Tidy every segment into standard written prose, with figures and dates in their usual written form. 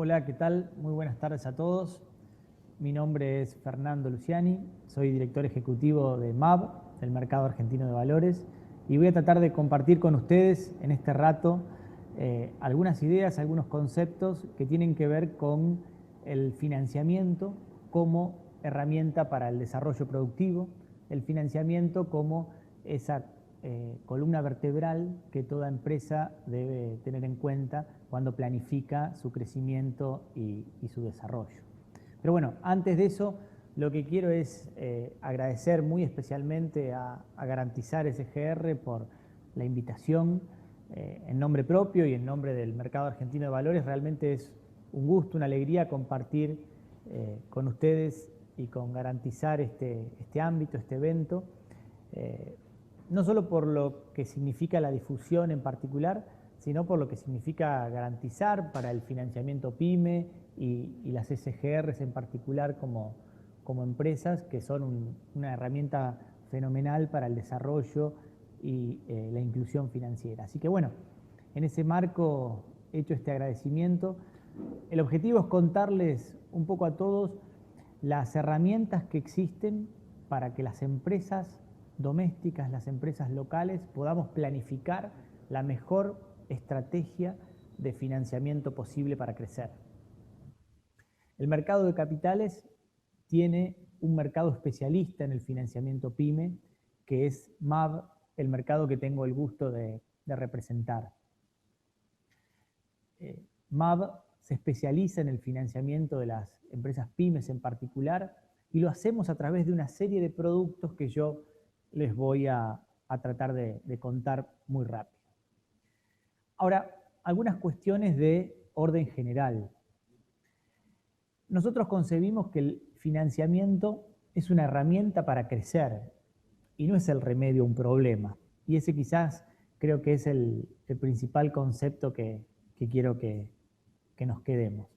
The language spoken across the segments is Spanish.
Hola, ¿qué tal? Muy buenas tardes a todos. Mi nombre es Fernando Luciani, soy director ejecutivo de MAV, del Mercado Argentino de Valores, y voy a tratar de compartir con ustedes en este rato algunas ideas, algunos conceptos que tienen que ver con el financiamiento como herramienta para el desarrollo productivo, el financiamiento como esa columna vertebral que toda empresa debe tener en cuenta cuando planifica su crecimiento y su desarrollo. Pero bueno, antes de eso, lo que quiero es agradecer muy especialmente a Garantizar SGR por la invitación en nombre propio y en nombre del Mercado Argentino de Valores. Realmente es un gusto, una alegría compartir con ustedes y con Garantizar este ámbito, este evento. No solo por lo que significa la difusión en particular, sino por lo que significa garantizar para el financiamiento PYME y las SGRs en particular como empresas que son una herramienta fenomenal para el desarrollo y la inclusión financiera. Así que bueno, en ese marco, hecho este agradecimiento, el objetivo es contarles un poco a todos las herramientas que existen para que las empresas domésticas, las empresas locales, podamos planificar la mejor estrategia de financiamiento posible para crecer. El mercado de capitales tiene un mercado especialista en el financiamiento PYME, que es MAV, el mercado que tengo el gusto de representar. MAV se especializa en el financiamiento de las empresas pymes en particular y lo hacemos a través de una serie de productos que yo les voy a tratar de contar muy rápido. Ahora, algunas cuestiones de orden general. Nosotros concebimos que el financiamiento es una herramienta para crecer y no es el remedio a un problema. Y ese quizás creo que es el principal concepto que quiero que nos quedemos.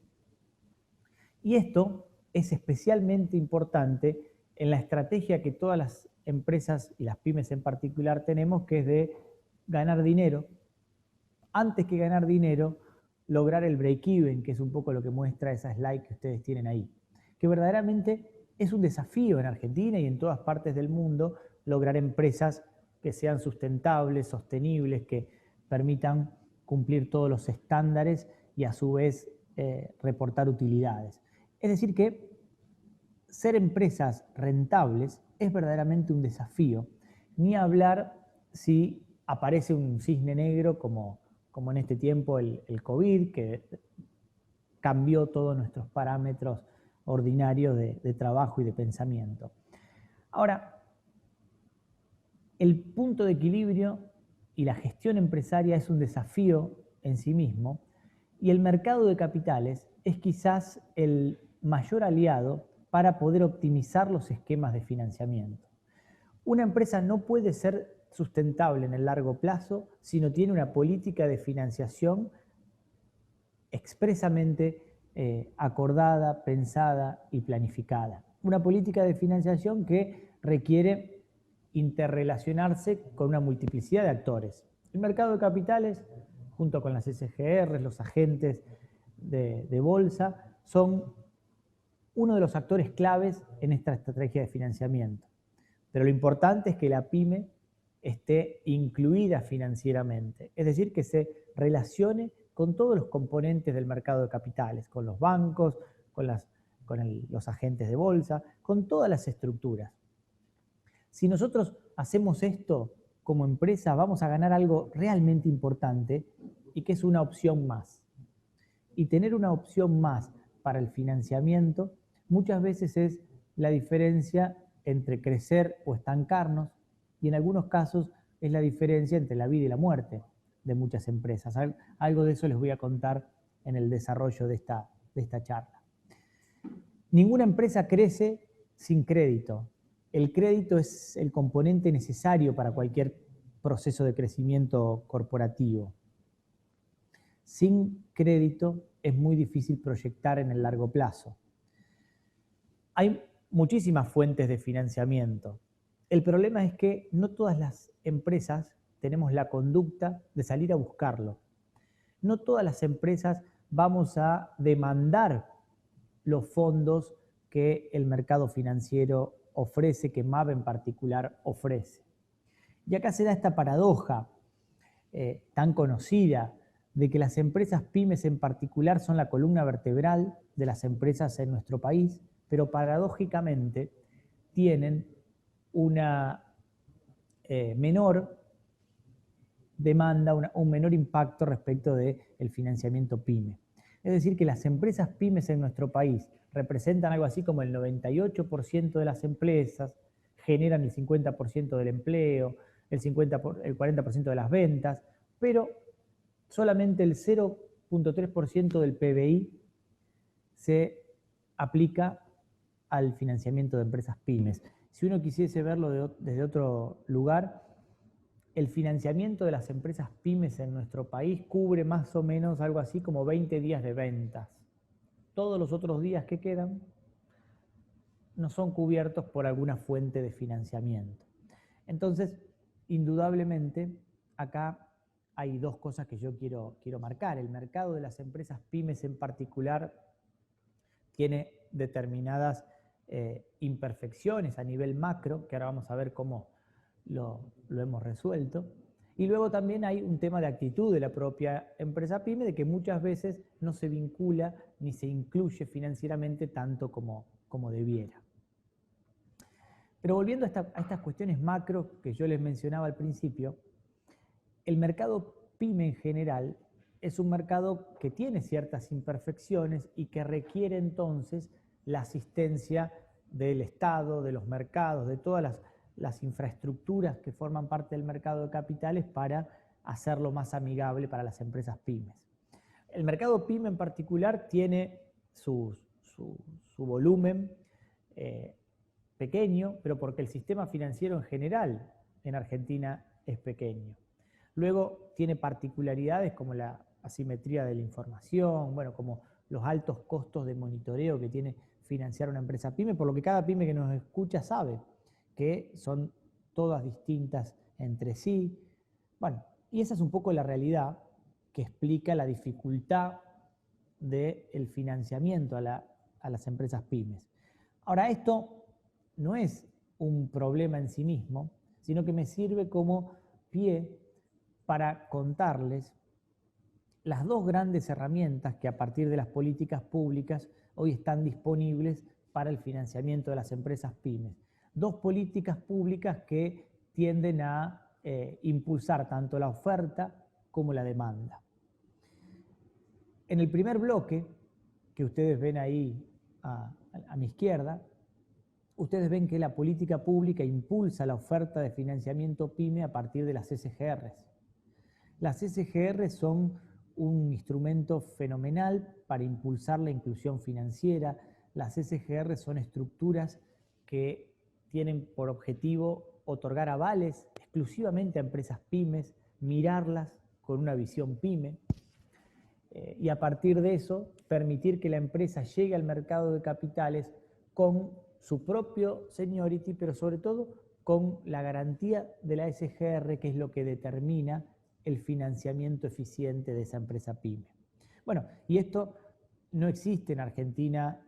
Y esto es especialmente importante en la estrategia que todas las empresas y las pymes en particular tenemos, que es de ganar dinero. Antes que ganar dinero, lograr el break-even, que es un poco lo que muestra esa slide que ustedes tienen ahí. Que verdaderamente es un desafío en Argentina y en todas partes del mundo lograr empresas que sean sustentables, sostenibles, que permitan cumplir todos los estándares y a su vez reportar utilidades. Es decir que ser empresas rentables es verdaderamente un desafío, ni hablar si aparece un cisne negro como en este tiempo el COVID, que cambió todos nuestros parámetros ordinarios de trabajo y de pensamiento. Ahora, el punto de equilibrio y la gestión empresaria es un desafío en sí mismo, y el mercado de capitales es quizás el mayor aliado para poder optimizar los esquemas de financiamiento. Una empresa no puede ser sustentable en el largo plazo si no tiene una política de financiación expresamente acordada, pensada y planificada. Una política de financiación que requiere interrelacionarse con una multiplicidad de actores. El mercado de capitales, junto con las SGR, los agentes de bolsa, son uno de los actores claves en esta estrategia de financiamiento. Pero lo importante es que la PYME esté incluida financieramente, es decir, que se relacione con todos los componentes del mercado de capitales, con los bancos, con los agentes de bolsa, con todas las estructuras. Si nosotros hacemos esto como empresa, vamos a ganar algo realmente importante y que es una opción más. Y tener una opción más para el financiamiento muchas veces es la diferencia entre crecer o estancarnos, y en algunos casos es la diferencia entre la vida y la muerte de muchas empresas. Algo de eso les voy a contar en el desarrollo de esta charla. Ninguna empresa crece sin crédito. El crédito es el componente necesario para cualquier proceso de crecimiento corporativo. Sin crédito es muy difícil proyectar en el largo plazo. Hay muchísimas fuentes de financiamiento. El problema es que no todas las empresas tenemos la conducta de salir a buscarlo. No todas las empresas vamos a demandar los fondos que el mercado financiero ofrece, que MAB en particular ofrece. Y acá se da esta paradoja tan conocida de que las empresas pymes en particular son la columna vertebral de las empresas en nuestro país, pero paradójicamente tienen una menor demanda, un menor impacto respecto del financiamiento pyme. Es decir, que las empresas pymes en nuestro país representan algo así como el 98% de las empresas, generan el 50% del empleo, el 40% de las ventas, pero solamente el 0,3% del PBI se aplica al financiamiento de empresas pymes. Si uno quisiese verlo desde otro lugar, el financiamiento de las empresas pymes en nuestro país cubre más o menos algo así como 20 días de ventas. Todos los otros días que quedan no son cubiertos por alguna fuente de financiamiento. Entonces, indudablemente, acá hay dos cosas que yo quiero marcar. El mercado de las empresas pymes en particular tiene determinadas imperfecciones a nivel macro, que ahora vamos a ver cómo lo hemos resuelto. Y luego también hay un tema de actitud de la propia empresa pyme, de que muchas veces no se vincula ni se incluye financieramente tanto como debiera. Pero volviendo a estas cuestiones macro que yo les mencionaba al principio, el mercado pyme en general es un mercado que tiene ciertas imperfecciones y que requiere entonces la asistencia del Estado, de los mercados, de todas las infraestructuras que forman parte del mercado de capitales para hacerlo más amigable para las empresas pymes. El mercado pyme en particular tiene su volumen pequeño, pero porque el sistema financiero en general en Argentina es pequeño. Luego tiene particularidades como la asimetría de la información, bueno, como los altos costos de monitoreo que tiene financiar una empresa pyme, por lo que cada pyme que nos escucha sabe que son todas distintas entre sí. Bueno, y esa es un poco la realidad que explica la dificultad del financiamiento a las empresas pymes. Ahora, esto no es un problema en sí mismo, sino que me sirve como pie para contarles las dos grandes herramientas que a partir de las políticas públicas hoy están disponibles para el financiamiento de las empresas pymes. Dos políticas públicas que tienden a impulsar tanto la oferta como la demanda. En el primer bloque, que ustedes ven ahí a mi izquierda, ustedes ven que la política pública impulsa la oferta de financiamiento pyme a partir de las SGRs. Las SGR son un instrumento fenomenal para impulsar la inclusión financiera. Las SGR son estructuras que tienen por objetivo otorgar avales exclusivamente a empresas pymes, mirarlas con una visión pyme y a partir de eso permitir que la empresa llegue al mercado de capitales con su propio seniority, pero sobre todo con la garantía de la SGR, que es lo que determina el financiamiento eficiente de esa empresa pyme. Bueno, y esto no existe en Argentina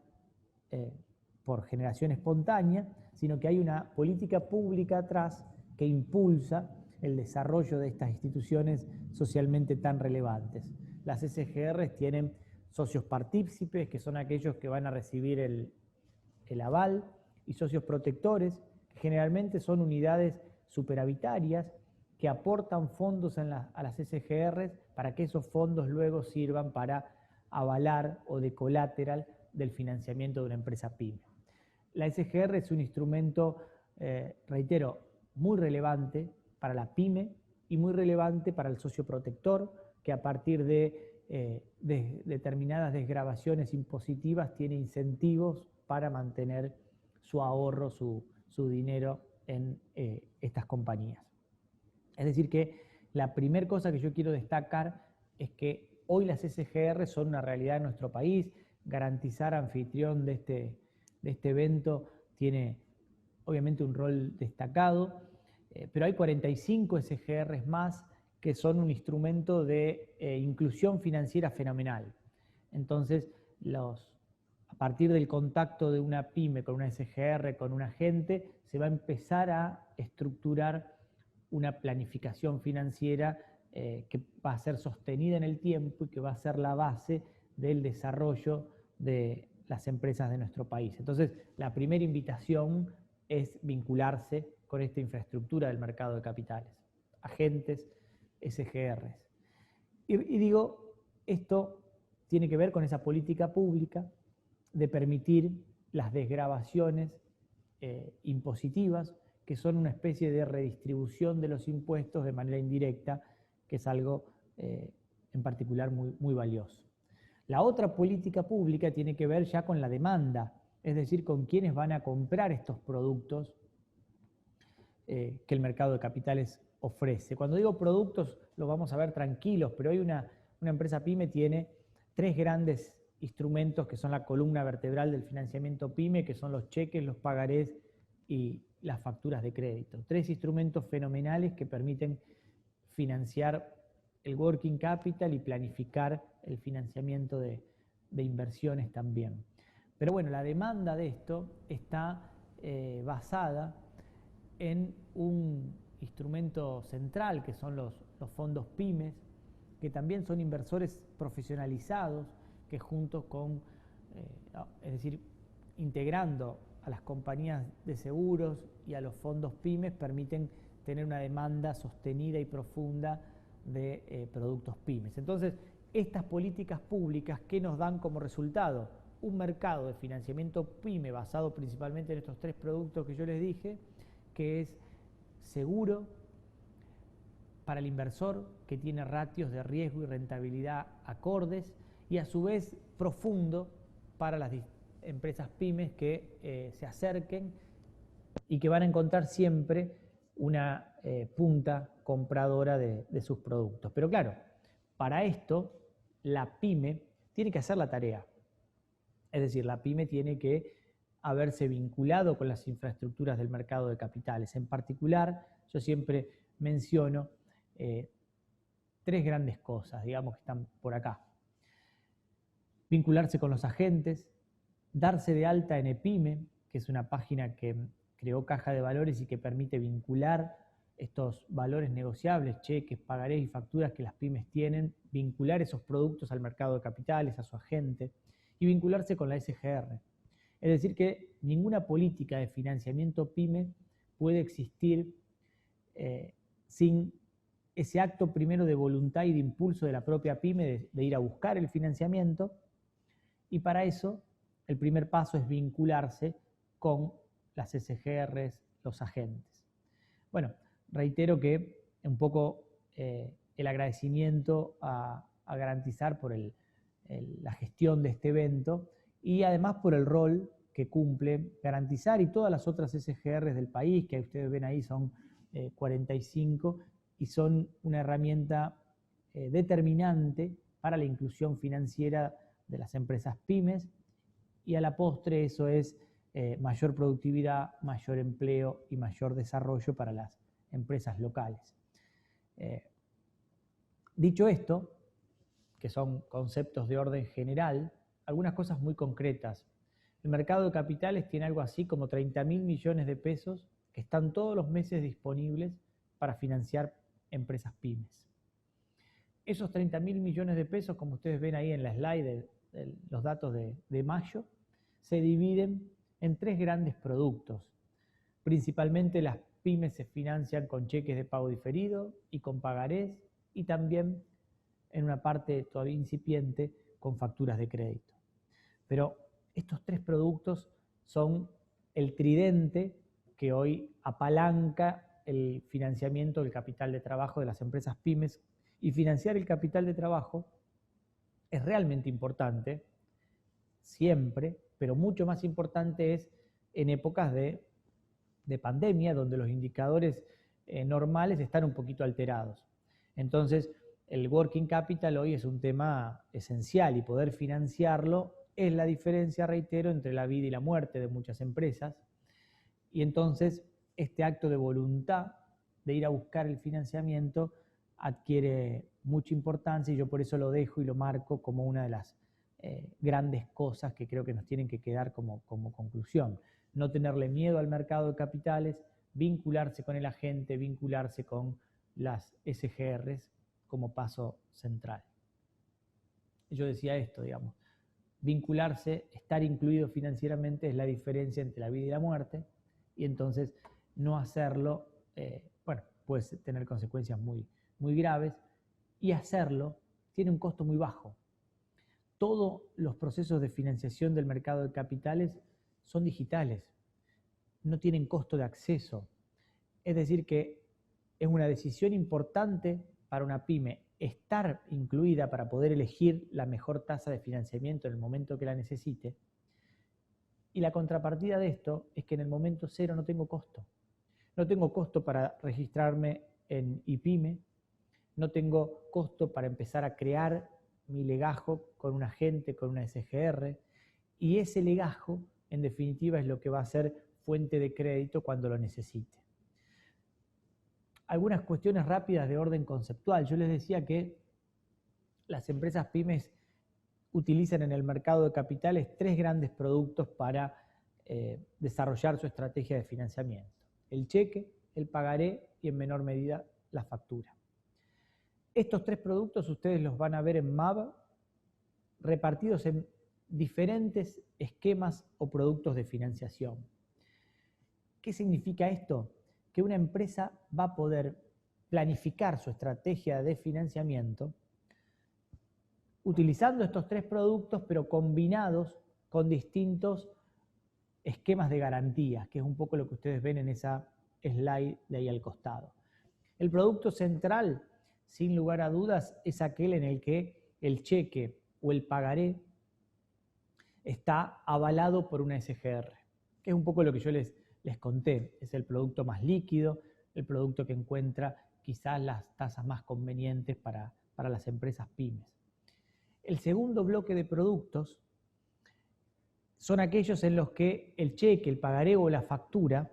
por generación espontánea, sino que hay una política pública atrás que impulsa el desarrollo de estas instituciones socialmente tan relevantes. Las SGR tienen socios partícipes, que son aquellos que van a recibir el aval, y socios protectores, que generalmente son unidades superavitarias que aportan fondos a las SGR para que esos fondos luego sirvan para avalar o de colateral del financiamiento de una empresa pyme. La SGR es un instrumento, reitero, muy relevante para la pyme y muy relevante para el socio protector, que a partir de determinadas desgravaciones impositivas tiene incentivos para mantener su ahorro, su dinero en estas compañías. Es decir que la primera cosa que yo quiero destacar es que hoy las SGR son una realidad en nuestro país. Garantizar anfitrión de este evento tiene obviamente un rol destacado, pero hay 45 SGRs más que son un instrumento de inclusión financiera fenomenal. Entonces, a partir del contacto de una pyme con una SGR, con un agente, se va a empezar a estructurar una planificación financiera que va a ser sostenida en el tiempo y que va a ser la base del desarrollo de las empresas de nuestro país. Entonces, la primera invitación es vincularse con esta infraestructura del mercado de capitales, agentes, SGRs. Y digo, esto tiene que ver con esa política pública de permitir las desgravaciones impositivas, que son una especie de redistribución de los impuestos de manera indirecta, que es algo en particular muy valioso. La otra política pública tiene que ver ya con la demanda, es decir, con quienes van a comprar estos productos que el mercado de capitales ofrece. Cuando digo productos, lo vamos a ver tranquilos, pero hoy una empresa pyme tiene tres grandes instrumentos que son la columna vertebral del financiamiento pyme, que son los cheques, los pagarés y las facturas de crédito. Tres instrumentos fenomenales que permiten financiar el working capital y planificar el financiamiento de inversiones también. Pero bueno, la demanda de esto está basada en un instrumento central que son los fondos pymes, que también son inversores profesionalizados que junto con, es decir, integrando a las compañías de seguros y a los fondos pymes permiten tener una demanda sostenida y profunda de productos pymes. Entonces, estas políticas públicas, ¿qué nos dan como resultado? Un mercado de financiamiento pyme basado principalmente en estos tres productos que yo les dije, que es seguro para el inversor, que tiene ratios de riesgo y rentabilidad acordes, y a su vez profundo para las empresas pymes que se acerquen y que van a encontrar siempre una punta compradora de sus productos. Pero claro, para esto la pyme tiene que hacer la tarea. Es decir, la pyme tiene que haberse vinculado con las infraestructuras del mercado de capitales. En particular, yo siempre menciono tres grandes cosas, digamos, que están por acá. Vincularse con los agentes, darse de alta en EPYME, que es una página que creó Caja de Valores y que permite vincular estos valores negociables, cheques, pagarés y facturas que las pymes tienen, vincular esos productos al mercado de capitales, a su agente, y vincularse con la SGR. Es decir, que ninguna política de financiamiento pyme puede existir sin ese acto primero de voluntad y de impulso de la propia pyme de ir a buscar el financiamiento, y para eso el primer paso es vincularse con las SGRs, los agentes. Bueno, reitero que un poco el agradecimiento a Garantizar por la gestión de este evento y además por el rol que cumple Garantizar y todas las otras SGRs del país, que ustedes ven ahí son 45 y son una herramienta determinante para la inclusión financiera de las empresas pymes, y a la postre eso es mayor productividad, mayor empleo y mayor desarrollo para las empresas locales. Dicho esto, que son conceptos de orden general, algunas cosas muy concretas. El mercado de capitales tiene algo así como 30.000 millones de pesos que están todos los meses disponibles para financiar empresas pymes. Esos 30.000 millones de pesos, como ustedes ven ahí en la slide de los datos de mayo, se dividen en tres grandes productos. Principalmente las pymes se financian con cheques de pago diferido y con pagarés, y también en una parte todavía incipiente con facturas de crédito. Pero estos tres productos son el tridente que hoy apalanca el financiamiento del capital de trabajo de las empresas pymes, y financiar el capital de trabajo es realmente importante siempre, pero mucho más importante es en épocas de pandemia, donde los indicadores normales están un poquito alterados. Entonces, el working capital hoy es un tema esencial y poder financiarlo es la diferencia, reitero, entre la vida y la muerte de muchas empresas. Y entonces, este acto de voluntad de ir a buscar el financiamiento adquiere mucha importancia, y yo por eso lo dejo y lo marco como una de las grandes cosas que creo que nos tienen que quedar como conclusión. No tenerle miedo al mercado de capitales, vincularse con el agente, vincularse con las SGRs como paso central. Yo decía esto, digamos, vincularse, estar incluido financieramente es la diferencia entre la vida y la muerte, y entonces no hacerlo, bueno, puede tener consecuencias muy graves, y hacerlo tiene un costo muy bajo. Todos los procesos de financiación del mercado de capitales son digitales, no tienen costo de acceso. Es decir que es una decisión importante para una pyme estar incluida para poder elegir la mejor tasa de financiamiento en el momento que la necesite. Y la contrapartida de esto es que en el momento cero no tengo costo. No tengo costo para registrarme en IPYME, no tengo costo para empezar a crear mi legajo con un agente, con una SGR, y ese legajo, en definitiva, es lo que va a ser fuente de crédito cuando lo necesite. Algunas cuestiones rápidas de orden conceptual. Yo les decía que las empresas pymes utilizan en el mercado de capitales 3 grandes productos para desarrollar su estrategia de financiamiento: el cheque, el pagaré y en menor medida la factura. Estos 3 productos ustedes los van a ver en MAB repartidos en diferentes esquemas o productos de financiación. ¿Qué significa esto? Que una empresa va a poder planificar su estrategia de financiamiento utilizando estos 3 productos, pero combinados con distintos esquemas de garantías, que es un poco lo que ustedes ven en esa slide de ahí al costado. El producto central, sin lugar a dudas, es aquel en el que el cheque o el pagaré está avalado por una SGR, que es un poco lo que yo les conté. Es el producto más líquido, el producto que encuentra quizás las tasas más convenientes para las empresas pymes. El segundo bloque de productos son aquellos en los que el cheque, el pagaré o la factura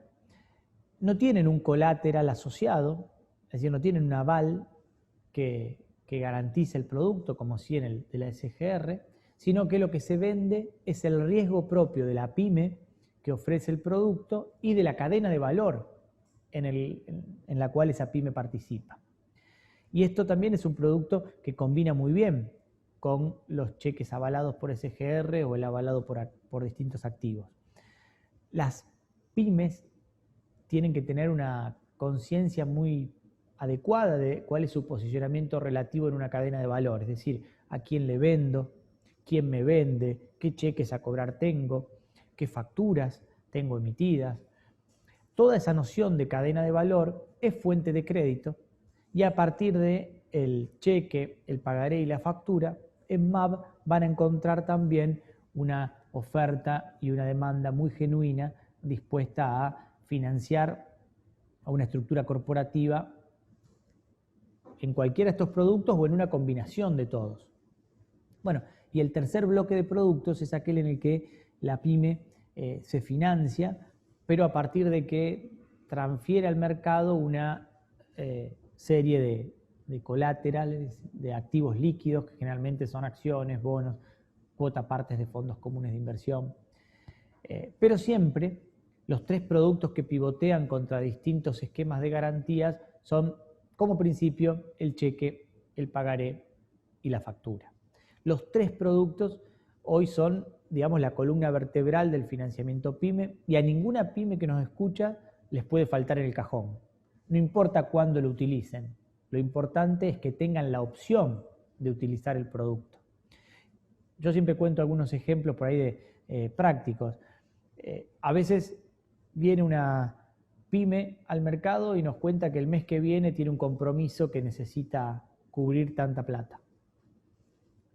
no tienen un colateral asociado, es decir, no tienen un aval que garantice el producto, como si en el de la SGR, sino que lo que se vende es el riesgo propio de la pyme que ofrece el producto y de la cadena de valor en la cual esa pyme participa. Y esto también es un producto que combina muy bien con los cheques avalados por SGR o el avalado por distintos activos. Las pymes tienen que tener una conciencia muy adecuada de cuál es su posicionamiento relativo en una cadena de valor, es decir, a quién le vendo, quién me vende, qué cheques a cobrar tengo, qué facturas tengo emitidas. Toda esa noción de cadena de valor es fuente de crédito, y a partir del cheque, el pagaré y la factura, en MAB van a encontrar también una oferta y una demanda muy genuina dispuesta a financiar a una estructura corporativa en cualquiera de estos productos o en una combinación de todos. Bueno, y el tercer bloque de productos es aquel en el que la pyme se financia, pero a partir de que transfiere al mercado una serie de colaterales, de activos líquidos, que generalmente son acciones, bonos, cuota partes de fondos comunes de inversión. Pero siempre los 3 productos que pivotean contra distintos esquemas de garantías son, como principio, el cheque, el pagaré y la factura. Los 3 productos hoy son, digamos, la columna vertebral del financiamiento pyme, y a ninguna pyme que nos escucha les puede faltar en el cajón. No importa cuándo lo utilicen, lo importante es que tengan la opción de utilizar el producto. Yo siempre cuento algunos ejemplos por ahí de prácticos. A veces viene una pyme al mercado y nos cuenta que el mes que viene tiene un compromiso que necesita cubrir tanta plata.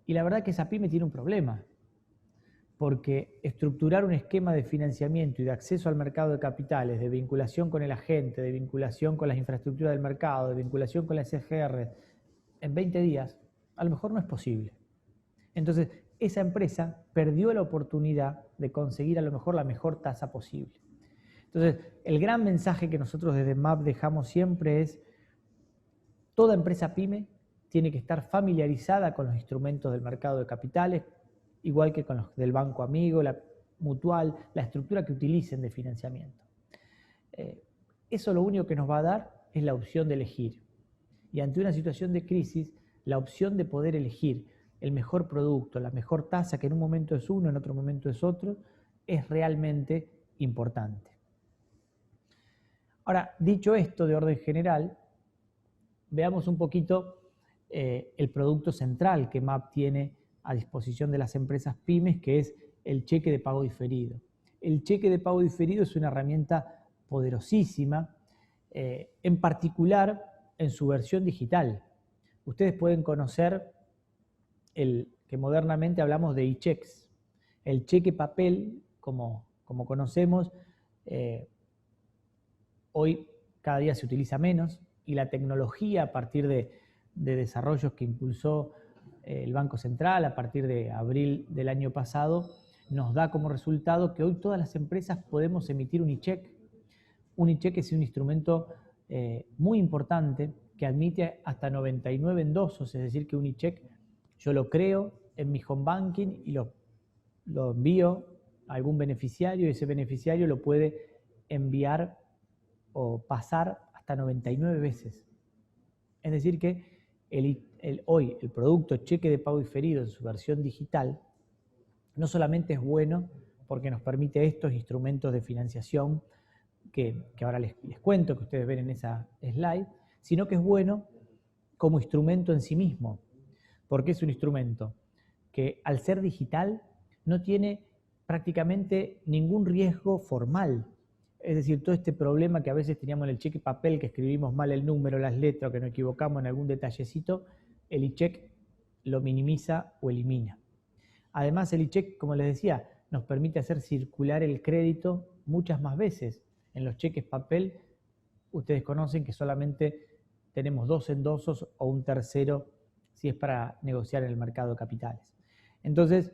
Y la verdad que esa pyme tiene un problema, porque estructurar un esquema de financiamiento y de acceso al mercado de capitales, de vinculación con el agente, de vinculación con las infraestructuras del mercado, de vinculación con la SGR, en 20 días, a lo mejor no es posible. Entonces, esa empresa perdió la oportunidad de conseguir a lo mejor la mejor tasa posible. Entonces, el gran mensaje que nosotros desde MAB dejamos siempre es: toda empresa pyme tiene que estar familiarizada con los instrumentos del mercado de capitales igual que con los del banco amigo, la mutual, la estructura que utilicen de financiamiento. Eso lo único que nos va a dar es la opción de elegir. Y ante una situación de crisis, la opción de poder elegir el mejor producto, la mejor tasa, que en un momento es uno, en otro momento es otro, es realmente importante. Ahora, dicho esto de orden general, veamos un poquito el producto central que MAP tiene a disposición de las empresas pymes, que es el cheque de pago diferido. El cheque de pago diferido es una herramienta poderosísima, en particular en su versión digital. Ustedes pueden conocer el que modernamente hablamos de e-checks. El cheque papel, como conocemos, hoy cada día se utiliza menos, y la tecnología, a partir de desarrollos que impulsó el Banco Central a partir de abril del año pasado, nos da como resultado que hoy todas las empresas podemos emitir un e-check. Un e-check es un instrumento muy importante que admite hasta 99 endosos, es decir, que un e-check yo lo creo en mi home banking y lo envío a algún beneficiario, y ese beneficiario lo puede enviar o pasar hasta 99 veces. Es decir que hoy el producto cheque de pago diferido en su versión digital no solamente es bueno porque nos permite estos instrumentos de financiación que ahora les cuento, que ustedes ven en esa slide, sino que es bueno como instrumento en sí mismo, porque es un instrumento que al ser digital no tiene prácticamente ningún riesgo formal. Es decir, todo este problema que a veces teníamos en el cheque papel, que escribimos mal el número, las letras, que nos equivocamos en algún detallecito, el e-check lo minimiza o elimina. Además, el e-check, como les decía, nos permite hacer circular el crédito muchas más veces. En los cheques papel, ustedes conocen que solamente tenemos 2 endosos o un tercero si es para negociar en el mercado de capitales. Entonces,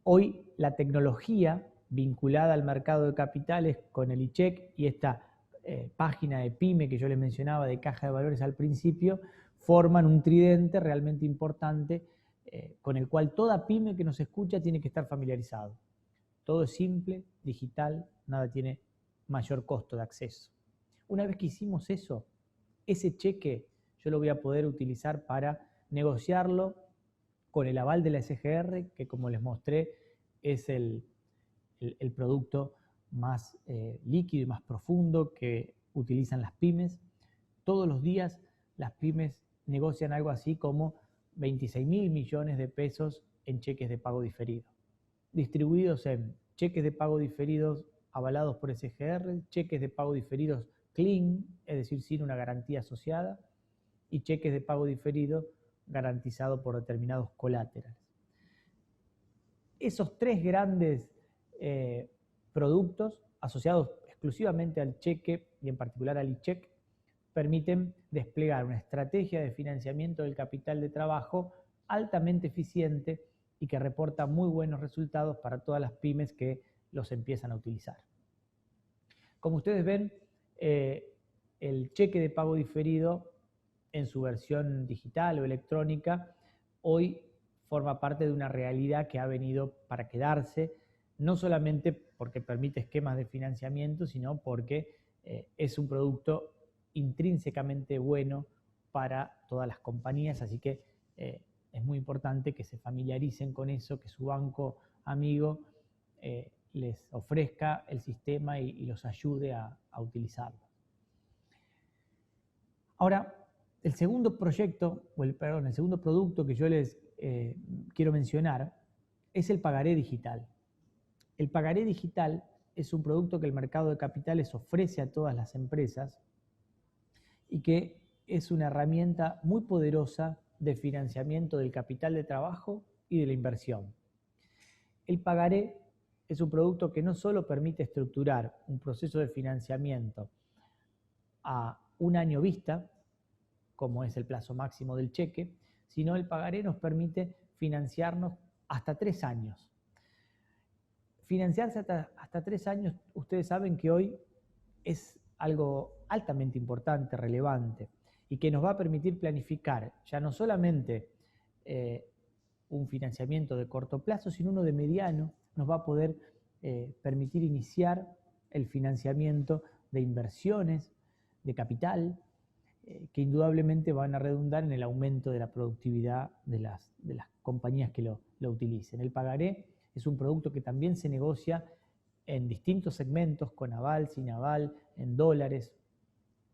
hoy la tecnología vinculada al mercado de capitales con el e-check y esta página de PYME que yo les mencionaba de caja de valores al principio, forman un tridente realmente importante con el cual toda PYME que nos escucha tiene que estar familiarizado. Todo es simple, digital, nada tiene mayor costo de acceso. Una vez que hicimos eso, ese cheque yo lo voy a poder utilizar para negociarlo con el aval de la SGR, que como les mostré es el producto más líquido y más profundo que utilizan las pymes. Todos los días las pymes negocian algo así como 26.000 millones de pesos en cheques de pago diferido, distribuidos en cheques de pago diferidos avalados por SGR, cheques de pago diferidos clean, es decir, sin una garantía asociada, y cheques de pago diferido garantizados por determinados colaterales. Esos tres grandes productos asociados exclusivamente al cheque y en particular al e-check permiten desplegar una estrategia de financiamiento del capital de trabajo altamente eficiente y que reporta muy buenos resultados para todas las pymes que los empiezan a utilizar. Como ustedes ven, el cheque de pago diferido en su versión digital o electrónica hoy forma parte de una realidad que ha venido para quedarse, no solamente porque permite esquemas de financiamiento, sino porque es un producto intrínsecamente bueno para todas las compañías, así que es muy importante que se familiaricen con eso, que su banco amigo les ofrezca el sistema y los ayude a utilizarlo. Ahora, el segundo proyecto, el segundo producto que yo les quiero mencionar es el pagaré digital. El pagaré digital es un producto que el mercado de capitales ofrece a todas las empresas y que es una herramienta muy poderosa de financiamiento del capital de trabajo y de la inversión. El pagaré es un producto que no solo permite estructurar un proceso de financiamiento a un año vista, como es el plazo máximo del cheque, sino el pagaré nos permite financiarnos hasta 3 años. Financiarse hasta 3 años, ustedes saben que hoy es algo altamente importante, relevante, y que nos va a permitir planificar ya no solamente un financiamiento de corto plazo, sino uno de mediano. Nos va a poder permitir iniciar el financiamiento de inversiones, de capital, que indudablemente van a redundar en el aumento de la productividad de las compañías que lo utilicen. El pagaré es un producto que también se negocia en distintos segmentos, con aval, sin aval, en dólares,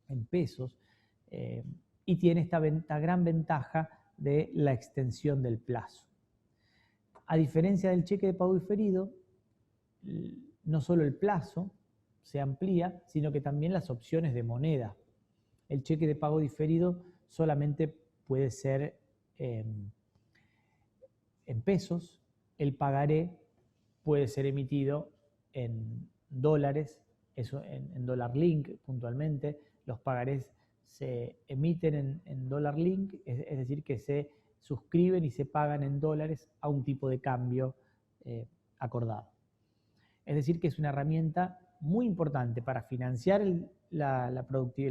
en pesos, y tiene esta gran ventaja de la extensión del plazo. A diferencia del cheque de pago diferido, no solo el plazo se amplía, sino que también las opciones de moneda. El cheque de pago diferido solamente puede ser en pesos, el pagaré puede ser emitido en dólares, eso en dólar link puntualmente. Los pagarés se emiten en dólar link, es decir, que se suscriben y se pagan en dólares a un tipo de cambio acordado. Es decir, que es una herramienta muy importante para financiar el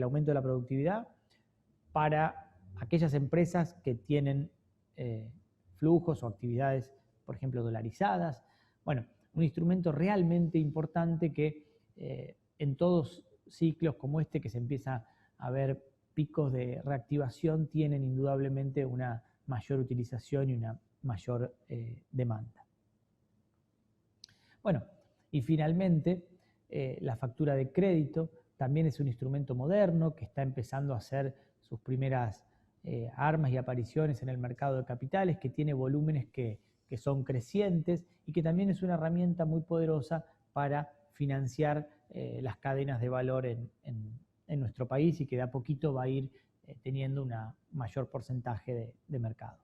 aumento de la productividad, para aquellas empresas que tienen flujos o actividades, por ejemplo, dolarizadas. Bueno, un instrumento realmente importante que en todos ciclos como este, que se empieza a ver picos de reactivación, tienen indudablemente una mayor utilización y una mayor demanda. Bueno, y finalmente, la factura de crédito también es un instrumento moderno que está empezando a hacer sus primeras armas y apariciones en el mercado de capitales, que tiene volúmenes que son crecientes y que también es una herramienta muy poderosa para financiar las cadenas de valor en nuestro país, y que de a poquito va a ir teniendo un mayor porcentaje de mercado.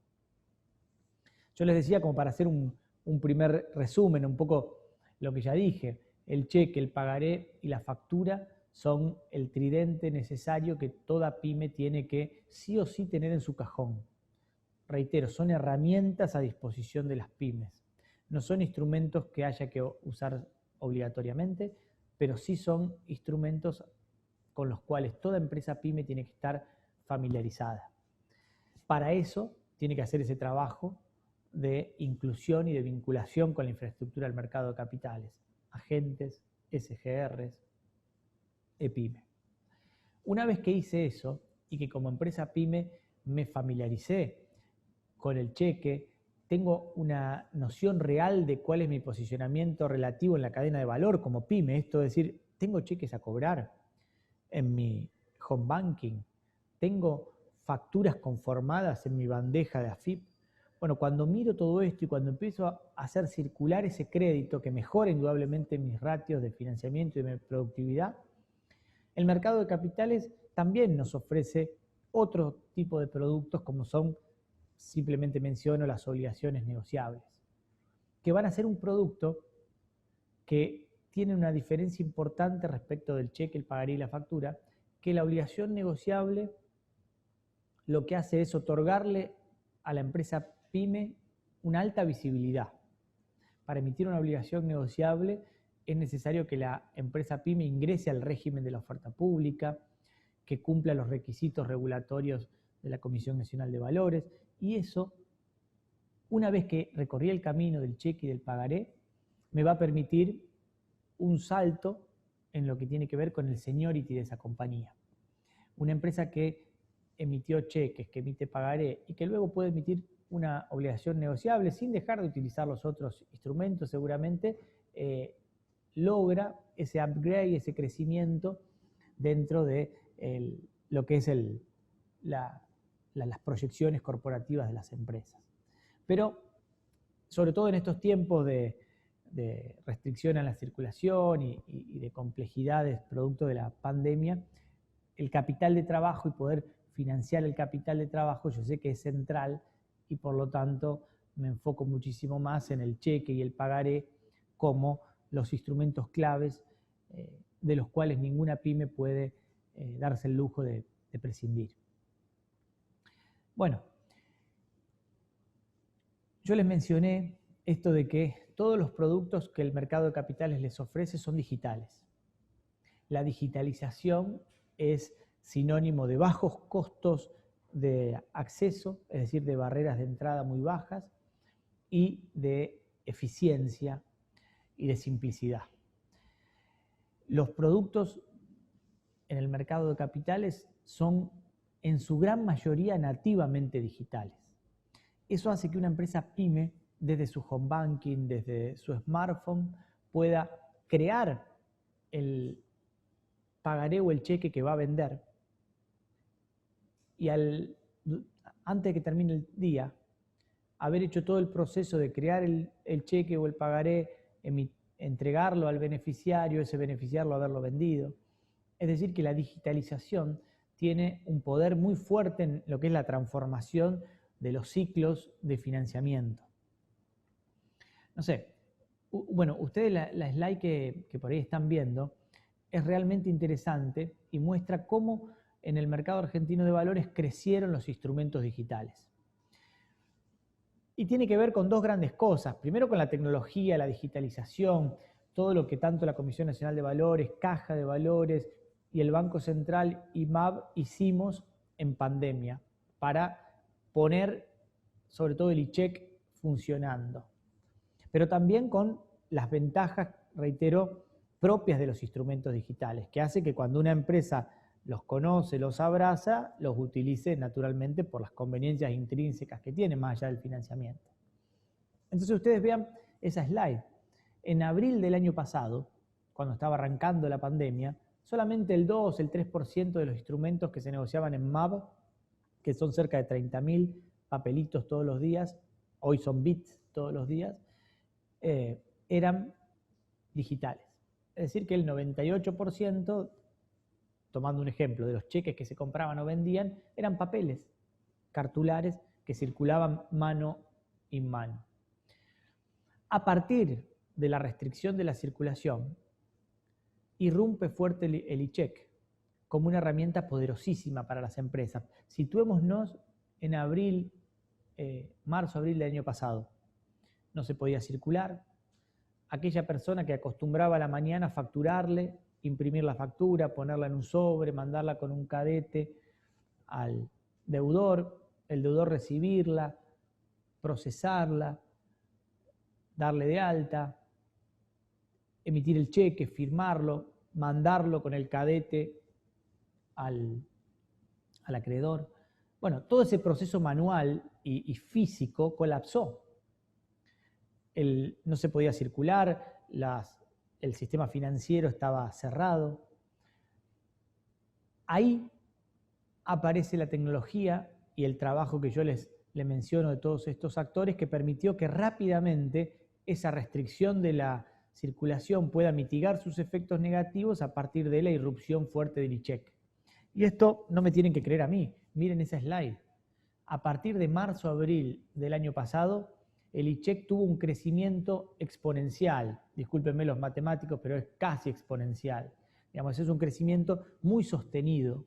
Yo les decía, como para hacer un primer resumen, un poco lo que ya dije, el cheque, el pagaré y la factura son el tridente necesario que toda pyme tiene que sí o sí tener en su cajón. Reitero, son herramientas a disposición de las pymes. No son instrumentos que haya que usar obligatoriamente, pero sí son instrumentos con los cuales toda empresa pyme tiene que estar familiarizada. Para eso tiene que hacer ese trabajo de inclusión y de vinculación con la infraestructura del mercado de capitales, agentes, SGRs, EPYME. Una vez que hice eso y que como empresa pyme me familiaricé con el cheque, tengo una noción real de cuál es mi posicionamiento relativo en la cadena de valor como pyme, esto es decir, tengo cheques a cobrar en mi home banking, tengo facturas conformadas en mi bandeja de AFIP. Bueno, cuando miro todo esto y cuando empiezo a hacer circular ese crédito que mejora indudablemente mis ratios de financiamiento y de productividad, el mercado de capitales también nos ofrece otro tipo de productos, como son, simplemente menciono, las obligaciones negociables, que van a ser un producto que tiene una diferencia importante respecto del cheque, el pagaré y la factura, que la obligación negociable lo que hace es otorgarle a la empresa pyme una alta visibilidad. Para emitir una obligación negociable es necesario que la empresa pyme ingrese al régimen de la oferta pública, que cumpla los requisitos regulatorios de la Comisión Nacional de Valores, y eso, una vez que recorrí el camino del cheque y del pagaré, me va a permitir un salto en lo que tiene que ver con el seniority de esa compañía. Una empresa que emitió cheques, que emite pagaré y que luego puede emitir una obligación negociable sin dejar de utilizar los otros instrumentos, seguramente logra ese upgrade, ese crecimiento dentro de lo que es las proyecciones corporativas de las empresas. Pero, sobre todo en estos tiempos de restricción a la circulación y de complejidades producto de la pandemia, el capital de trabajo y poder financiar el capital de trabajo yo sé que es central, y por lo tanto me enfoco muchísimo más en el cheque y el pagaré como los instrumentos claves de los cuales ninguna pyme puede darse el lujo de prescindir. Bueno, yo les mencioné esto de que todos los productos que el mercado de capitales les ofrece son digitales. La digitalización es sinónimo de bajos costos de acceso, es decir, de barreras de entrada muy bajas, y de eficiencia y de simplicidad. Los productos en el mercado de capitales son en su gran mayoría nativamente digitales. Eso hace que una empresa pyme, desde su home banking, desde su smartphone, pueda crear el pagaré o el cheque que va a vender y antes de que termine el día, haber hecho todo el proceso de crear el cheque o el pagaré, entregarlo al beneficiario, ese beneficiario haberlo vendido. Es decir, que la digitalización tiene un poder muy fuerte en lo que es la transformación de los ciclos de financiamiento. No sé, bueno, ustedes la slide que por ahí están viendo es realmente interesante y muestra cómo en el mercado argentino de valores crecieron los instrumentos digitales. Y tiene que ver con dos grandes cosas. Primero con la tecnología, la digitalización, todo lo que tanto la Comisión Nacional de Valores, Caja de Valores y el Banco Central y MAB hicimos en pandemia para poner sobre todo el ICHEC funcionando. Pero también con las ventajas, reitero, propias de los instrumentos digitales, que hace que cuando una empresa los conoce, los abraza, los utilice naturalmente por las conveniencias intrínsecas que tiene, más allá del financiamiento. Entonces ustedes vean esa slide. En abril del año pasado, cuando estaba arrancando la pandemia, solamente el 2, el 3% de los instrumentos que se negociaban en MAB, que son cerca de 30.000 papelitos todos los días, hoy son bits todos los días, eran digitales. Es decir, que el 98%, tomando un ejemplo, de los cheques que se compraban o vendían, eran papeles, cartulares que circulaban mano en mano. A partir de la restricción de la circulación, irrumpe fuerte el ICHEC como una herramienta poderosísima para las empresas. Situémonos en marzo-abril del año pasado. No se podía circular. Aquella persona que acostumbraba a la mañana a facturarle, imprimir la factura, ponerla en un sobre, mandarla con un cadete al deudor, el deudor recibirla, procesarla, darle de alta, emitir el cheque, firmarlo, mandarlo con el cadete al acreedor. Bueno, todo ese proceso manual y físico colapsó. No se podía circular, el sistema financiero estaba cerrado. Ahí aparece la tecnología y el trabajo que yo les menciono de todos estos actores que permitió que rápidamente esa restricción de la circulación pueda mitigar sus efectos negativos a partir de la irrupción fuerte del ICHEC. Y esto no me tienen que creer a mí, miren esa slide. A partir de marzo-abril del año pasado, el ICHEC tuvo un crecimiento exponencial, discúlpenme los matemáticos, pero es casi exponencial. Digamos, es un crecimiento muy sostenido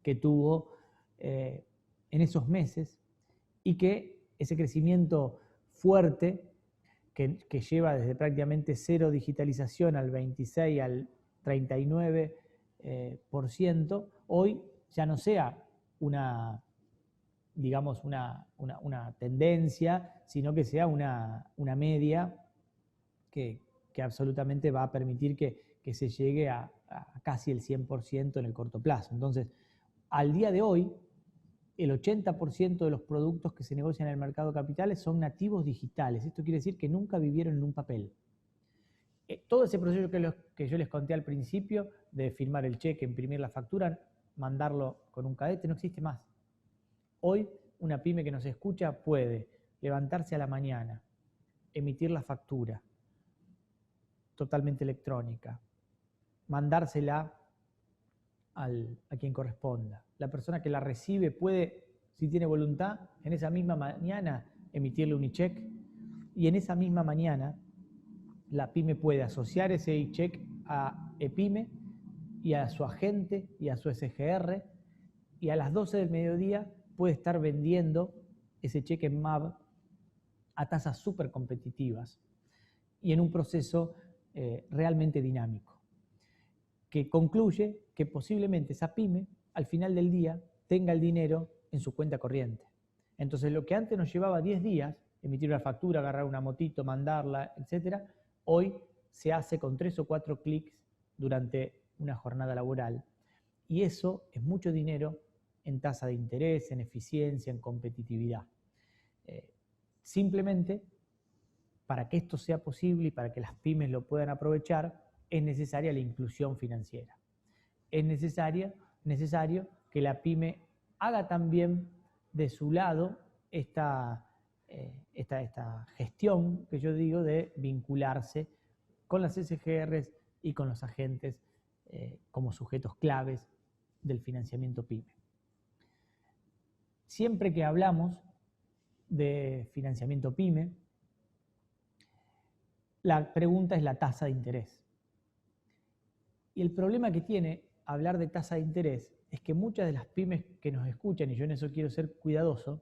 que tuvo en esos meses y que ese crecimiento fuerte que lleva desde prácticamente cero digitalización al 26, al 39%, hoy ya no sea una tendencia, sino que sea una media que absolutamente va a permitir que se llegue a casi el 100% en el corto plazo. Entonces, al día de hoy, el 80% de los productos que se negocian en el mercado de capitales son nativos digitales. Esto quiere decir que nunca vivieron en un papel. Todo ese proceso que yo les conté al principio, de firmar el cheque, imprimir la factura, mandarlo con un cadete, no existe más. Hoy, una pyme que nos escucha puede levantarse a la mañana, emitir la factura totalmente electrónica, mandársela a quien corresponda. La persona que la recibe puede, si tiene voluntad, en esa misma mañana emitirle un ICHEC y en esa misma mañana la pyme puede asociar ese ICHEC a EPYME y a su agente y a su SGR y a las 12 del mediodía puede estar vendiendo ese cheque en MAB a tasas súper competitivas y en un proceso realmente dinámico, que concluye que posiblemente esa pyme al final del día tenga el dinero en su cuenta corriente. Entonces lo que antes nos llevaba 10 días, emitir una factura, agarrar una motito, mandarla, etc., hoy se hace con 3 o 4 clics durante una jornada laboral. Y eso es mucho dinero en tasa de interés, en eficiencia, en competitividad. Simplemente, para que esto sea posible y para que las pymes lo puedan aprovechar, es necesaria la inclusión financiera. Es necesario que la pyme haga también de su lado esta gestión que yo digo de vincularse con las SGRs y con los agentes como sujetos claves del financiamiento pyme. Siempre que hablamos de financiamiento pyme, la pregunta es la tasa de interés. Y el problema que tiene hablar de tasa de interés es que muchas de las pymes que nos escuchan, y yo en eso quiero ser cuidadoso,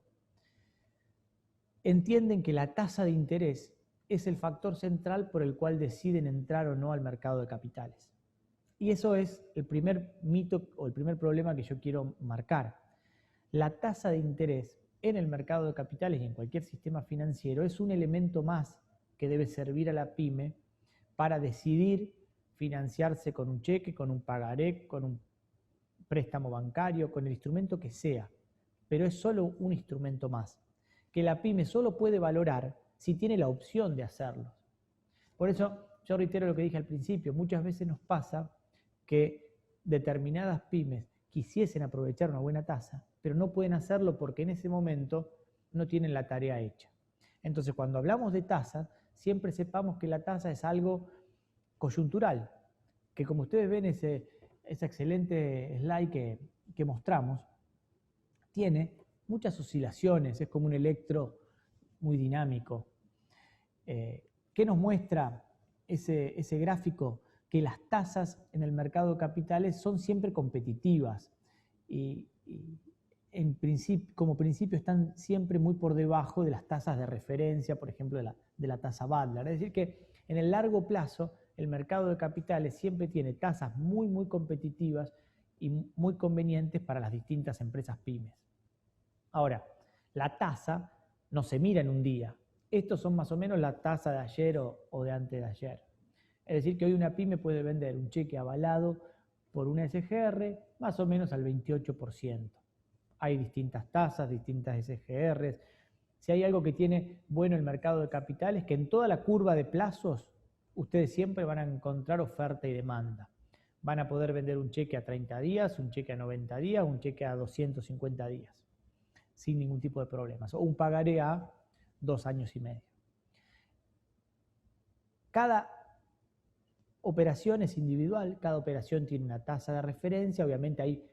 entienden que la tasa de interés es el factor central por el cual deciden entrar o no al mercado de capitales. Y eso es el primer mito o el primer problema que yo quiero marcar. La tasa de interés en el mercado de capitales y en cualquier sistema financiero es un elemento más que debe servir a la pyme para decidir financiarse con un cheque, con un pagaré, con un préstamo bancario, con el instrumento que sea. Pero es solo un instrumento más, que la pyme solo puede valorar si tiene la opción de hacerlo. Por eso yo reitero lo que dije al principio, muchas veces nos pasa que determinadas pymes quisiesen aprovechar una buena tasa, pero no pueden hacerlo porque en ese momento no tienen la tarea hecha. Entonces, cuando hablamos de tasas, siempre sepamos que la tasa es algo coyuntural, que como ustedes ven ese excelente slide que mostramos, tiene muchas oscilaciones, es como un electro muy dinámico. ¿Qué nos muestra ese gráfico? Que las tasas en el mercado de capitales son siempre competitivas y como principio están siempre muy por debajo de las tasas de referencia, por ejemplo, de la tasa Bandler. Es decir, que en el largo plazo el mercado de capitales siempre tiene tasas muy competitivas y muy convenientes para las distintas empresas pymes. Ahora, la tasa no se mira en un día. Estos son más o menos la tasa de ayer o de antes de ayer. Es decir, que hoy una pyme puede vender un cheque avalado por una SGR más o menos al 28%. Hay distintas tasas, distintas SGRs. Si hay algo que tiene bueno el mercado de capitales, que en toda la curva de plazos ustedes siempre van a encontrar oferta y demanda. Van a poder vender un cheque a 30 días, un cheque a 90 días, un cheque a 250 días, sin ningún tipo de problemas, o un pagaré a 2 años y medio. Cada operación es individual, cada operación tiene una tasa de referencia, obviamente hay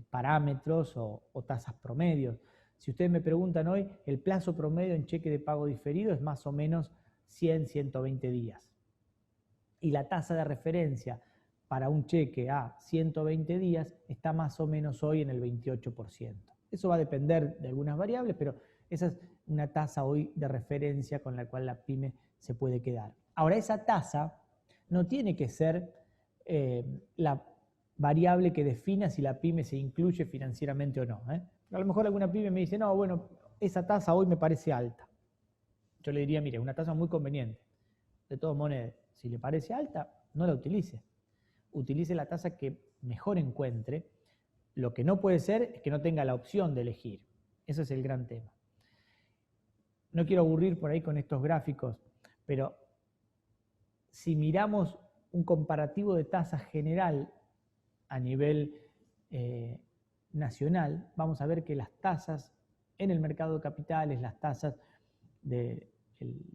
parámetros o tasas promedios. Si ustedes me preguntan hoy, el plazo promedio en cheque de pago diferido es más o menos 100, 120 días. Y la tasa de referencia para un cheque a 120 días está más o menos hoy en el 28%. Eso va a depender de algunas variables, pero esa es una tasa hoy de referencia con la cual la pyme se puede quedar. Ahora, esa tasa no tiene que ser la variable que defina si la pyme se incluye financieramente o no. A lo mejor alguna pyme me dice, no, bueno, esa tasa hoy me parece alta. Yo le diría, mire, una tasa muy conveniente. De todos modos, si le parece alta, no la utilice. Utilice la tasa que mejor encuentre. Lo que no puede ser es que no tenga la opción de elegir. Ese es el gran tema. No quiero aburrir por ahí con estos gráficos, pero si miramos un comparativo de tasa general a nivel nacional, vamos a ver que las tasas en el mercado de capitales, las tasas de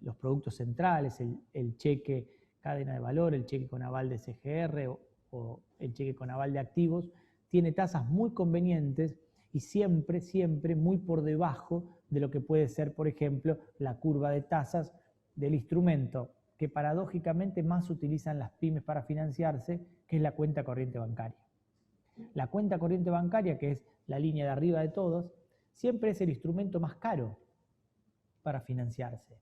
los productos centrales, el cheque cadena de valor, el cheque con aval de SGR o el cheque con aval de activos, tiene tasas muy convenientes y siempre muy por debajo de lo que puede ser, por ejemplo, la curva de tasas del instrumento que paradójicamente más utilizan las pymes para financiarse, que es la cuenta corriente bancaria. La cuenta corriente bancaria, que es la línea de arriba de todos, siempre es el instrumento más caro para financiarse.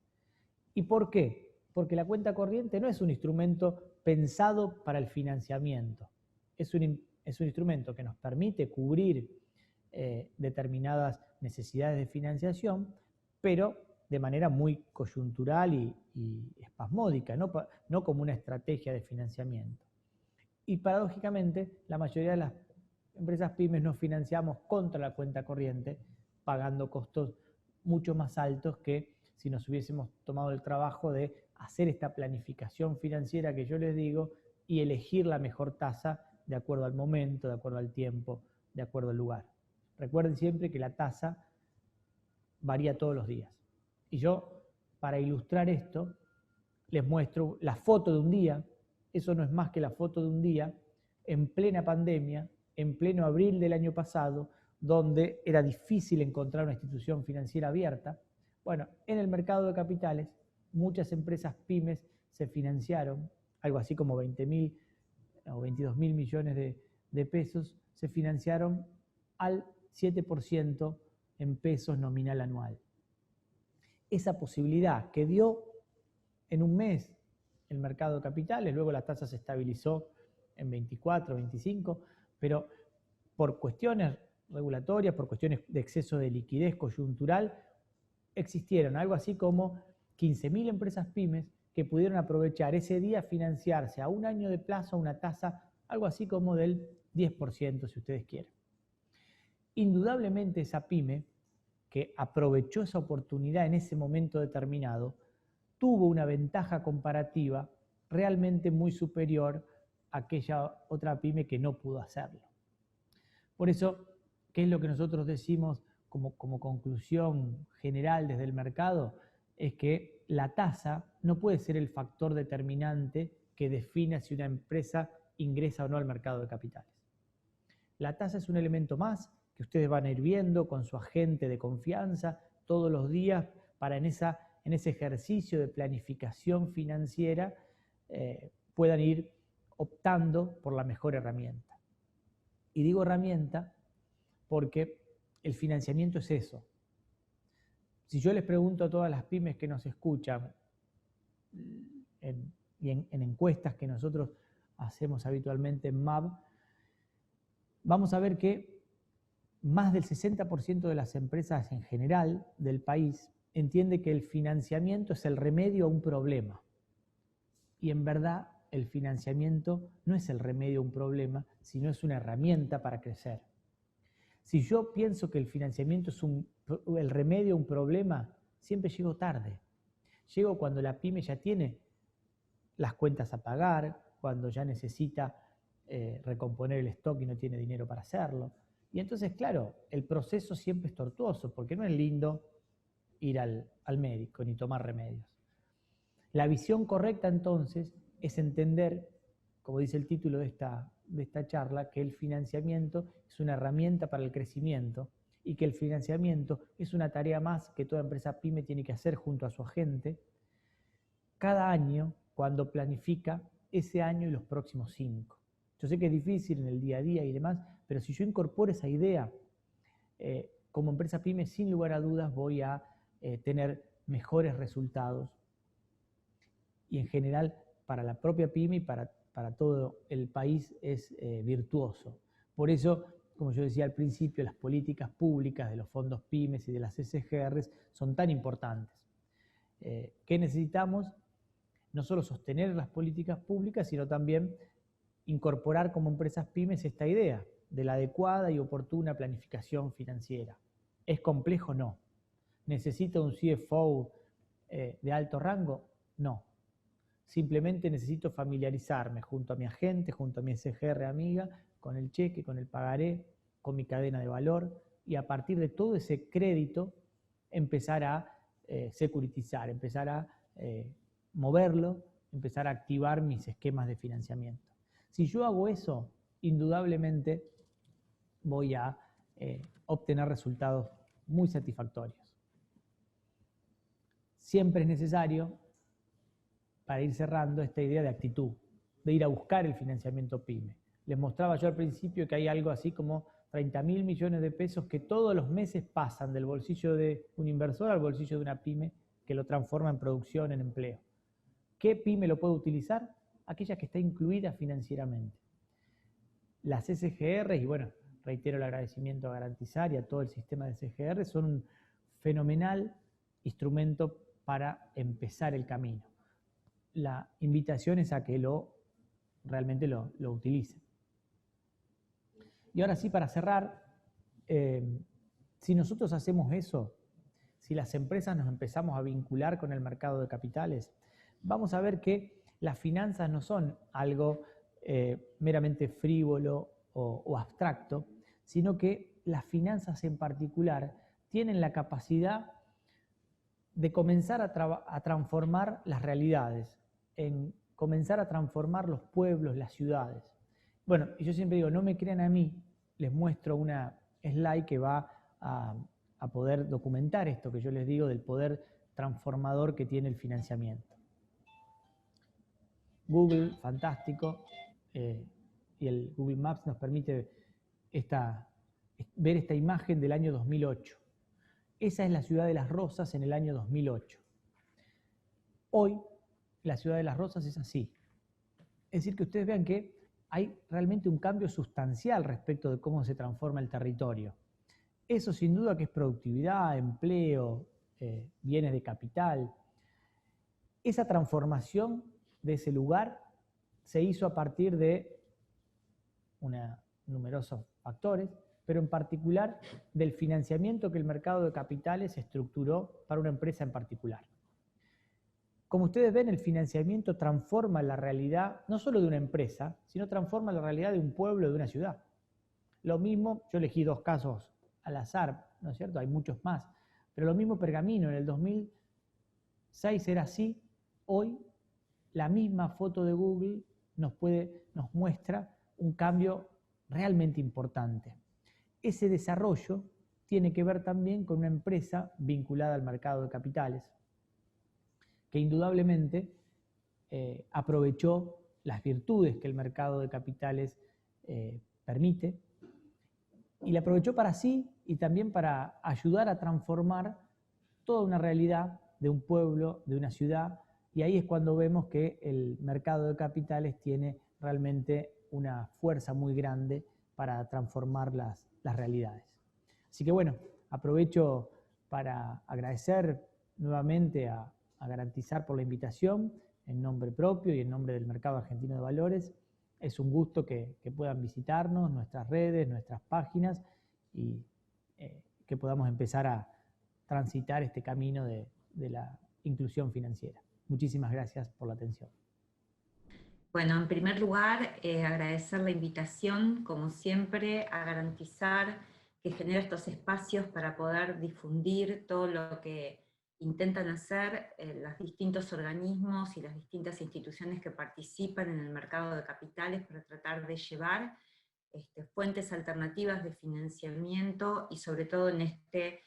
¿Y por qué? Porque la cuenta corriente no es un instrumento pensado para el financiamiento. Es un instrumento que nos permite cubrir determinadas necesidades de financiación, pero de manera muy coyuntural y espasmódica, no como una estrategia de financiamiento. Y paradójicamente, la mayoría de las empresas pymes nos financiamos contra la cuenta corriente, pagando costos mucho más altos que si nos hubiésemos tomado el trabajo de hacer esta planificación financiera que yo les digo y elegir la mejor tasa de acuerdo al momento, de acuerdo al tiempo, de acuerdo al lugar. Recuerden siempre que la tasa varía todos los días. Y yo, para ilustrar esto, les muestro la foto de un día. Eso no es más que la foto de un día en plena pandemia, en pleno abril del año pasado, donde era difícil encontrar una institución financiera abierta. Bueno, en el mercado de capitales, muchas empresas pymes se financiaron, algo así como 20.000 o 22.000 millones de pesos, se financiaron al 7% en pesos nominal anual. Esa posibilidad que dio en un mes el mercado de capitales, luego la tasa se estabilizó en 24, 25, pero por cuestiones regulatorias, por cuestiones de exceso de liquidez coyuntural, existieron algo así como 15.000 empresas pymes que pudieron aprovechar ese día financiarse a un año de plazo a una tasa algo así como del 10%, si ustedes quieren. Indudablemente esa pyme que aprovechó esa oportunidad en ese momento determinado tuvo una ventaja comparativa realmente muy superior a aquella otra pyme que no pudo hacerlo. Por eso, ¿qué es lo que nosotros decimos como conclusión general desde el mercado? Es que la tasa no puede ser el factor determinante que defina si una empresa ingresa o no al mercado de capitales. La tasa es un elemento más que ustedes van a ir viendo con su agente de confianza todos los días para en ese ejercicio de planificación financiera puedan ir optando por la mejor herramienta. Y digo herramienta porque el financiamiento es eso. Si yo les pregunto a todas las pymes que nos escuchan en encuestas que nosotros hacemos habitualmente en MAB, vamos a ver que más del 60% de las empresas en general del país entiende que el financiamiento es el remedio a un problema. Y en verdad el financiamiento no es el remedio a un problema, sino es una herramienta para crecer. Si yo pienso que el financiamiento es el remedio a un problema, siempre llego tarde. Llego cuando la pyme ya tiene las cuentas a pagar, cuando ya necesita recomponer el stock y no tiene dinero para hacerlo. Y entonces, claro, el proceso siempre es tortuoso, porque no es lindo ir al médico ni tomar remedios. La visión correcta entonces es entender, como dice el título de esta charla, que el financiamiento es una herramienta para el crecimiento y que el financiamiento es una tarea más que toda empresa pyme tiene que hacer junto a su agente cada año cuando planifica ese año y los próximos 5. Yo sé que es difícil en el día a día y demás, pero si yo incorporo esa idea, como empresa pyme, sin lugar a dudas voy a tener mejores resultados y en general para la propia pyme y para todo el país es virtuoso. Por eso, como yo decía al principio, las políticas públicas de los fondos pymes y de las SGRs son tan importantes. ¿Qué necesitamos? No solo sostener las políticas públicas, sino también incorporar como empresas pymes esta idea de la adecuada y oportuna planificación financiera. ¿Es complejo? No. ¿Necesito un CFO de alto rango? No. Simplemente necesito familiarizarme junto a mi agente, junto a mi SGR amiga, con el cheque, con el pagaré, con mi cadena de valor y a partir de todo ese crédito empezar a securitizar, empezar a moverlo, empezar a activar mis esquemas de financiamiento. Si yo hago eso, indudablemente voy a obtener resultados muy satisfactorios. Siempre es necesario, para ir cerrando, esta idea de actitud, de ir a buscar el financiamiento pyme. Les mostraba yo al principio que hay algo así como 30.000 millones de pesos que todos los meses pasan del bolsillo de un inversor al bolsillo de una pyme que lo transforma en producción, en empleo. ¿Qué pyme lo puede utilizar? Aquella que está incluida financieramente. Las SGR, y bueno, reitero el agradecimiento a Garantizar y a todo el sistema de SGR, son un fenomenal instrumento para empezar el camino. La invitación es a que realmente lo utilicen. Y ahora sí, para cerrar, si nosotros hacemos eso, si las empresas nos empezamos a vincular con el mercado de capitales, vamos a ver que las finanzas no son algo meramente frívolo o abstracto, sino que las finanzas en particular tienen la capacidad de comenzar a transformar las realidades, en comenzar a transformar los pueblos, las ciudades. Bueno, y yo siempre digo, no me crean a mí, les muestro una slide que va a poder documentar esto que yo les digo del poder transformador que tiene el financiamiento. Google, fantástico, y el Google Maps nos permite ver esta imagen del año 2008. Esa es la ciudad de Las Rosas en el año 2008. Hoy, la ciudad de Las Rosas es así. Es decir, que ustedes vean que hay realmente un cambio sustancial respecto de cómo se transforma el territorio. Eso sin duda que es productividad, empleo, bienes de capital. Esa transformación de ese lugar se hizo a partir de numerosos factores, pero en particular del financiamiento que el mercado de capitales estructuró para una empresa en particular. Como ustedes ven, el financiamiento transforma la realidad no solo de una empresa, sino transforma la realidad de un pueblo, de una ciudad. Lo mismo, yo elegí 2 casos al azar, ¿no es cierto? Hay muchos más, pero lo mismo Pergamino, en el 2006 era así, hoy la misma foto de Google nos muestra un cambio realmente importante. Ese desarrollo tiene que ver también con una empresa vinculada al mercado de capitales, que indudablemente aprovechó las virtudes que el mercado de capitales permite, y la aprovechó para sí y también para ayudar a transformar toda una realidad de un pueblo, de una ciudad, y ahí es cuando vemos que el mercado de capitales tiene realmente una fuerza muy grande para transformar las realidades. Así que bueno, aprovecho para agradecer nuevamente a Garantizar por la invitación, en nombre propio y en nombre del Mercado Argentino de Valores. Es un gusto que puedan visitarnos, nuestras redes, nuestras páginas, y que podamos empezar a transitar este camino de la inclusión financiera. Muchísimas gracias por la atención. Bueno, en primer lugar, agradecer la invitación, como siempre, a Garantizar, que genera estos espacios para poder difundir todo lo que intentan hacer los distintos organismos y las distintas instituciones que participan en el mercado de capitales para tratar de llevar fuentes alternativas de financiamiento, y sobre todo en este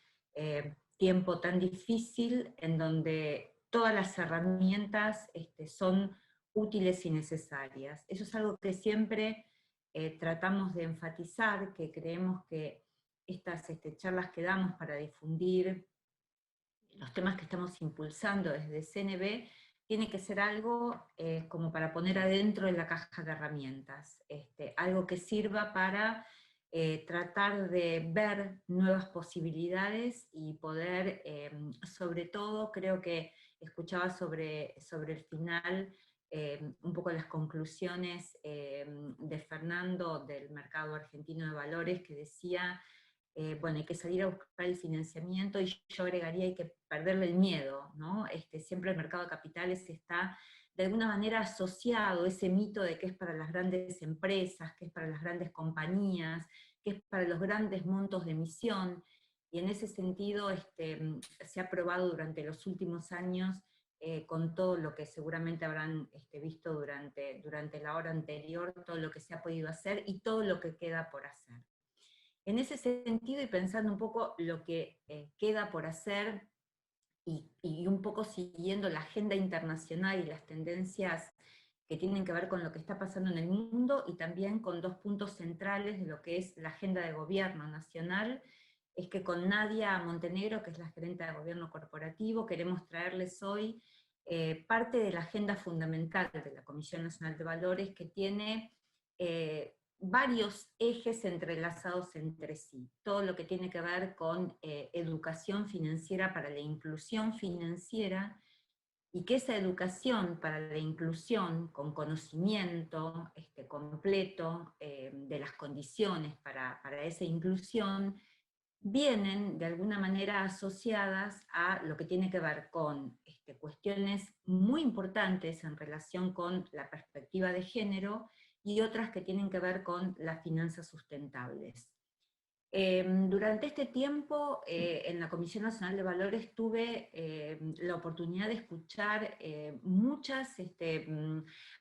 tiempo tan difícil en donde todas las herramientas son útiles y necesarias. Eso es algo que siempre tratamos de enfatizar, que creemos que estas charlas que damos para difundir los temas que estamos impulsando desde CNB, tiene que ser algo como para poner adentro de la caja de herramientas, algo que sirva para tratar de ver nuevas posibilidades y poder, sobre todo, creo que escuchaba sobre el final, un poco las conclusiones de Fernando del Mercado Argentino de Valores, que decía, bueno, hay que salir a buscar el financiamiento, y yo agregaría, hay que perderle el miedo, ¿no? Siempre el mercado de capitales está de alguna manera asociado, ese mito de que es para las grandes empresas, que es para las grandes compañías, que es para los grandes montos de emisión, y en ese sentido se ha probado durante los últimos años, con todo lo que seguramente habrán visto durante la hora anterior, todo lo que se ha podido hacer y todo lo que queda por hacer. En ese sentido, y pensando un poco lo que queda por hacer, y un poco siguiendo la agenda internacional y las tendencias que tienen que ver con lo que está pasando en el mundo, y también con 2 puntos centrales de lo que es la agenda de gobierno nacional, es que con Nadia Montenegro, que es la gerente de gobierno corporativo, queremos traerles hoy parte de la agenda fundamental de la Comisión Nacional de Valores, que tiene varios ejes entrelazados entre sí. Todo lo que tiene que ver con educación financiera para la inclusión financiera, y que esa educación para la inclusión, con conocimiento completo de las condiciones para esa inclusión, vienen de alguna manera asociadas a lo que tiene que ver con cuestiones muy importantes en relación con la perspectiva de género y otras que tienen que ver con las finanzas sustentables. Durante este tiempo, en la Comisión Nacional de Valores tuve la oportunidad de escuchar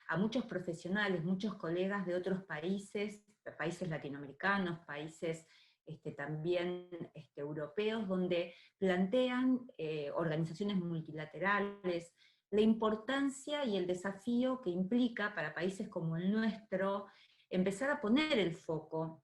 a muchos profesionales, muchos colegas de otros países, países latinoamericanos, países también europeos, donde plantean organizaciones multilaterales la importancia y el desafío que implica para países como el nuestro empezar a poner el foco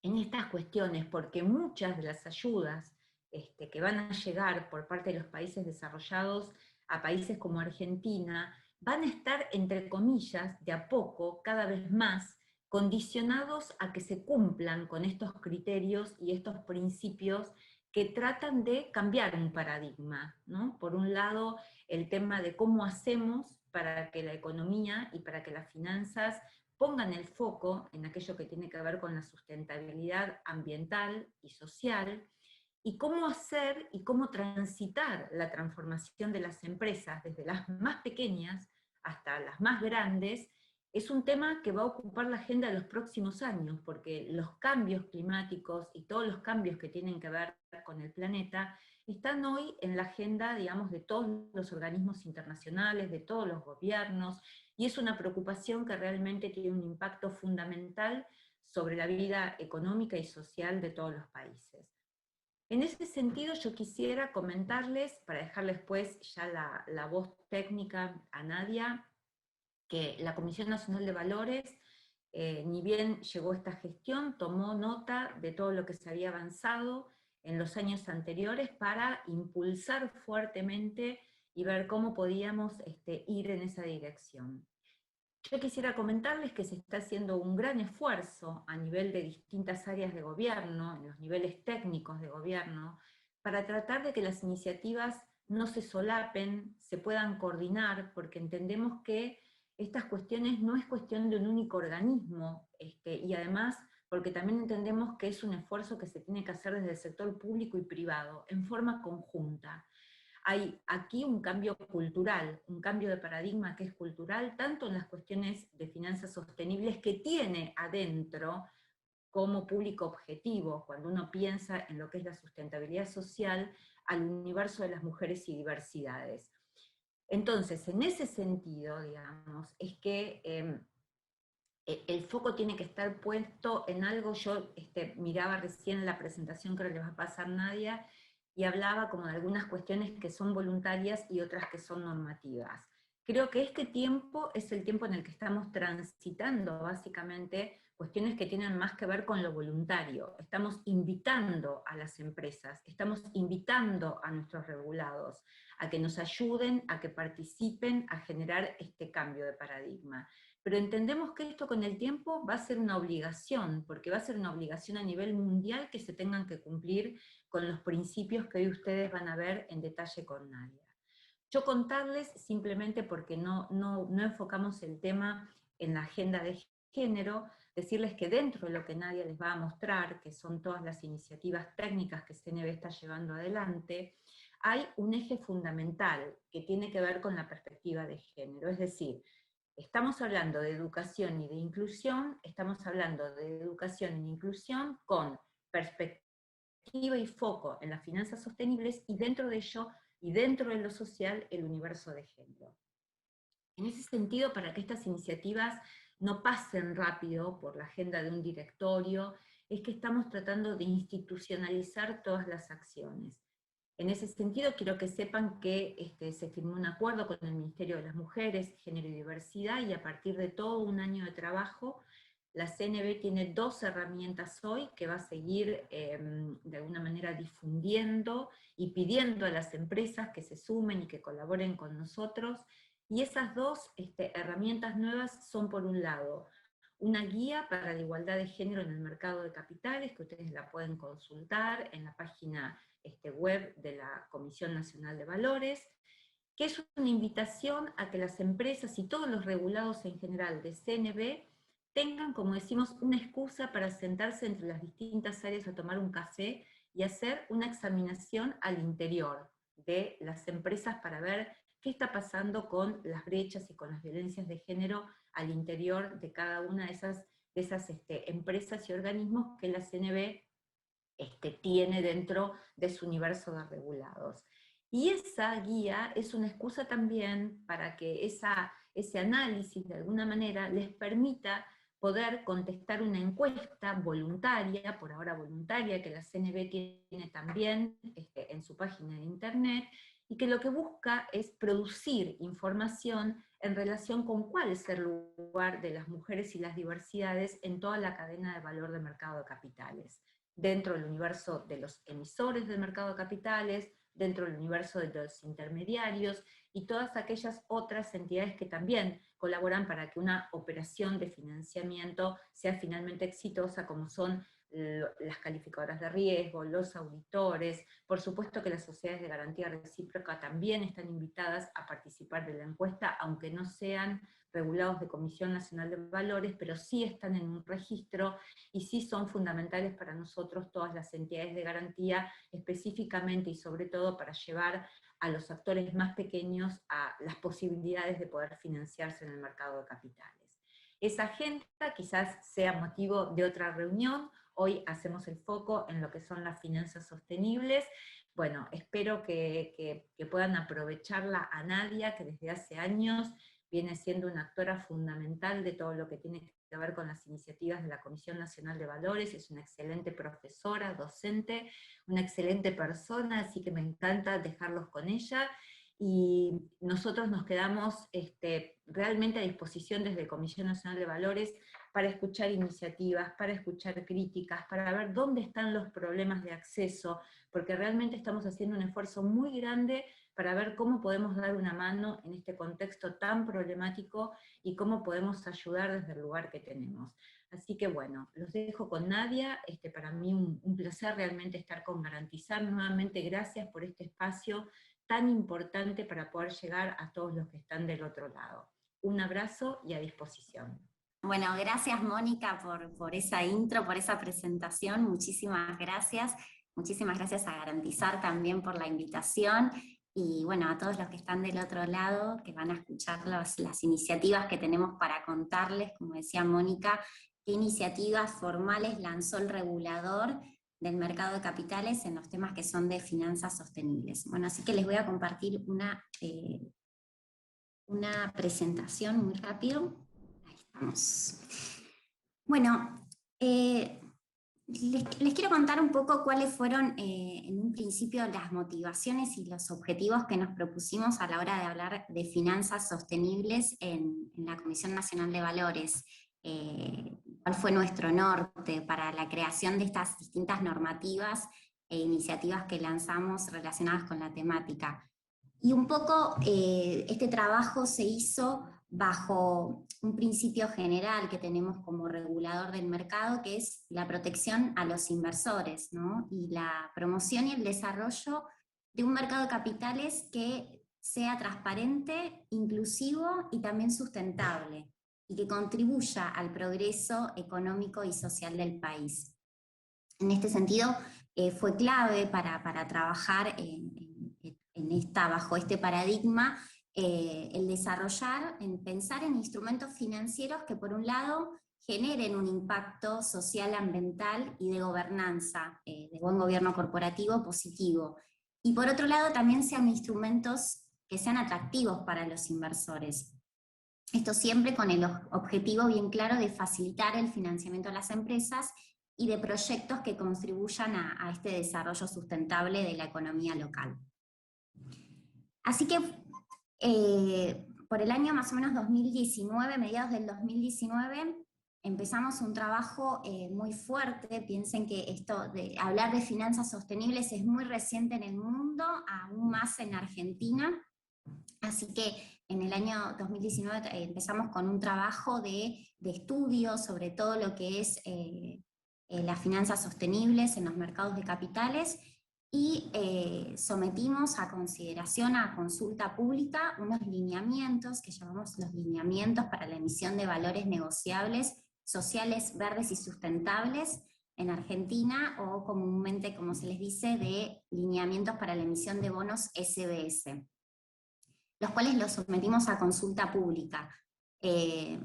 en estas cuestiones, porque muchas de las ayudas que van a llegar por parte de los países desarrollados a países como Argentina, van a estar, entre comillas, de a poco, cada vez más, condicionados a que se cumplan con estos criterios y estos principios que tratan de cambiar un paradigma, ¿no? Por un lado, el tema de cómo hacemos para que la economía y para que las finanzas pongan el foco en aquello que tiene que ver con la sustentabilidad ambiental y social, y cómo hacer y cómo transitar la transformación de las empresas, desde las más pequeñas hasta las más grandes, es un tema que va a ocupar la agenda de los próximos años, porque los cambios climáticos y todos los cambios que tienen que ver con el planeta están hoy en la agenda, digamos, de todos los organismos internacionales, de todos los gobiernos, y es una preocupación que realmente tiene un impacto fundamental sobre la vida económica y social de todos los países. En ese sentido, yo quisiera comentarles, para dejarles pues ya la voz técnica a Nadia, que la Comisión Nacional de Valores, ni bien llegó esta gestión, tomó nota de todo lo que se había avanzado en los años anteriores para impulsar fuertemente y ver cómo podíamos ir en esa dirección. Yo quisiera comentarles que se está haciendo un gran esfuerzo a nivel de distintas áreas de gobierno, en los niveles técnicos de gobierno, para tratar de que las iniciativas no se solapen, se puedan coordinar, porque entendemos que estas cuestiones no es cuestión de un único organismo, y además porque también entendemos que es un esfuerzo que se tiene que hacer desde el sector público y privado, en forma conjunta. Hay aquí un cambio cultural, un cambio de paradigma que es cultural, tanto en las cuestiones de finanzas sostenibles que tiene adentro como público objetivo, cuando uno piensa en lo que es la sustentabilidad social, al universo de las mujeres y diversidades. Entonces, en ese sentido, digamos, es que el foco tiene que estar puesto en algo. Yo miraba recién la presentación que ahora les va a pasar Nadia, y hablaba como de algunas cuestiones que son voluntarias y otras que son normativas. Creo que este tiempo es el tiempo en el que estamos transitando básicamente cuestiones que tienen más que ver con lo voluntario. Estamos invitando a las empresas, estamos invitando a nuestros regulados a que nos ayuden, a que participen, a generar este cambio de paradigma. Pero entendemos que esto con el tiempo va a ser una obligación, porque va a ser una obligación a nivel mundial que se tengan que cumplir con los principios que hoy ustedes van a ver en detalle con Nadia. Yo contarles, simplemente porque no enfocamos el tema en la agenda de género, decirles que dentro de lo que Nadia les va a mostrar, que son todas las iniciativas técnicas que CNV está llevando adelante, hay un eje fundamental que tiene que ver con la perspectiva de género, es decir, estamos hablando de educación y de inclusión, estamos hablando de educación e inclusión con perspectiva y foco en las finanzas sostenibles, y dentro de ello, y dentro de lo social, el universo de género. En ese sentido, para que estas iniciativas no pasen rápido por la agenda de un directorio, es que estamos tratando de institucionalizar todas las acciones. En ese sentido, quiero que sepan que se firmó un acuerdo con el Ministerio de las Mujeres, Género y Diversidad, y a partir de todo un año de trabajo, la CNV tiene 2 herramientas hoy que va a seguir de alguna manera difundiendo y pidiendo a las empresas que se sumen y que colaboren con nosotros. Y esas 2 herramientas nuevas son, por un lado, una guía para la igualdad de género en el mercado de capitales, que ustedes la pueden consultar en la página web de la Comisión Nacional de Valores, que es una invitación a que las empresas y todos los regulados en general de CNV tengan, como decimos, una excusa para sentarse entre las distintas áreas a tomar un café y hacer una examinación al interior de las empresas para ver qué está pasando con las brechas y con las violencias de género al interior de cada una de esas empresas y organismos que la CNV tiene dentro de su universo de regulados. Y esa guía es una excusa también para que ese análisis de alguna manera les permita poder contestar una encuesta voluntaria, por ahora voluntaria, que la CNV tiene también en su página de internet, y que lo que busca es producir información en relación con cuál es el lugar de las mujeres y las diversidades en toda la cadena de valor del mercado de capitales, dentro del universo de los emisores del mercado de capitales, dentro del universo de los intermediarios y todas aquellas otras entidades que también colaboran para que una operación de financiamiento sea finalmente exitosa, como son las calificadoras de riesgo, los auditores. Por supuesto que las sociedades de garantía recíproca también están invitadas a participar de la encuesta, aunque no sean regulados de Comisión Nacional de Valores, pero sí están en un registro y sí son fundamentales para nosotros todas las entidades de garantía, específicamente y sobre todo para llevar a los actores más pequeños a las posibilidades de poder financiarse en el mercado de capitales. Esa agenda quizás sea motivo de otra reunión. Hoy hacemos el foco en lo que son las finanzas sostenibles. Bueno, espero que puedan aprovecharla a Nadia, que desde hace años viene siendo una actora fundamental de todo lo que tiene que ver con las iniciativas de la Comisión Nacional de Valores. Es una excelente profesora, docente, una excelente persona, así que me encanta dejarlos con ella. Y nosotros nos quedamos realmente a disposición desde Comisión Nacional de Valores para escuchar iniciativas, para escuchar críticas, para ver dónde están los problemas de acceso, porque realmente estamos haciendo un esfuerzo muy grande para ver cómo podemos dar una mano en este contexto tan problemático y cómo podemos ayudar desde el lugar que tenemos. Así que bueno, los dejo con Nadia. Para mí un placer realmente estar con Garantizar. Nuevamente gracias por este espacio tan importante para poder llegar a todos los que están del otro lado. Un abrazo y a disposición. Bueno, gracias Mónica por esa intro, por esa presentación, muchísimas gracias. Muchísimas gracias a Garantizar también por la invitación, y bueno, a todos los que están del otro lado, que van a escuchar las iniciativas que tenemos para contarles, como decía Mónica, qué iniciativas formales lanzó el regulador del mercado de capitales en los temas que son de finanzas sostenibles. Bueno, así que les voy a compartir una presentación muy rápido. Ahí estamos. Bueno, les quiero contar un poco cuáles fueron en un principio las motivaciones y los objetivos que nos propusimos a la hora de hablar de finanzas sostenibles en la Comisión Nacional de Valores. Cuál fue nuestro norte para la creación de estas distintas normativas e iniciativas que lanzamos relacionadas con la temática. Y un poco este trabajo se hizo bajo un principio general que tenemos como regulador del mercado, que es la protección a los inversores, ¿no? Y la promoción y el desarrollo de un mercado de capitales que sea transparente, inclusivo y también sustentable, y que contribuya al progreso económico y social del país. En este sentido, fue clave para trabajar bajo este paradigma, el desarrollar, pensar en instrumentos financieros que por un lado generen un impacto social, ambiental y de gobernanza, de buen gobierno corporativo positivo, y por otro lado también sean instrumentos que sean atractivos para los inversores. Esto siempre con el objetivo bien claro de facilitar el financiamiento a las empresas y de proyectos que contribuyan a este desarrollo sustentable de la economía local. Así que por el año más o menos 2019, mediados del 2019, empezamos un trabajo muy fuerte. Piensen que esto de hablar de finanzas sostenibles es muy reciente en el mundo, aún más en Argentina. Así que en el año 2019 empezamos con un trabajo de estudio sobre todo lo que es las finanzas sostenibles en los mercados de capitales, y sometimos a consideración, a consulta pública, unos lineamientos que llamamos los lineamientos para la emisión de valores negociables, sociales, verdes y sustentables en Argentina, o comúnmente, como se les dice, de lineamientos para la emisión de bonos SBS, los cuales los sometimos a consulta pública.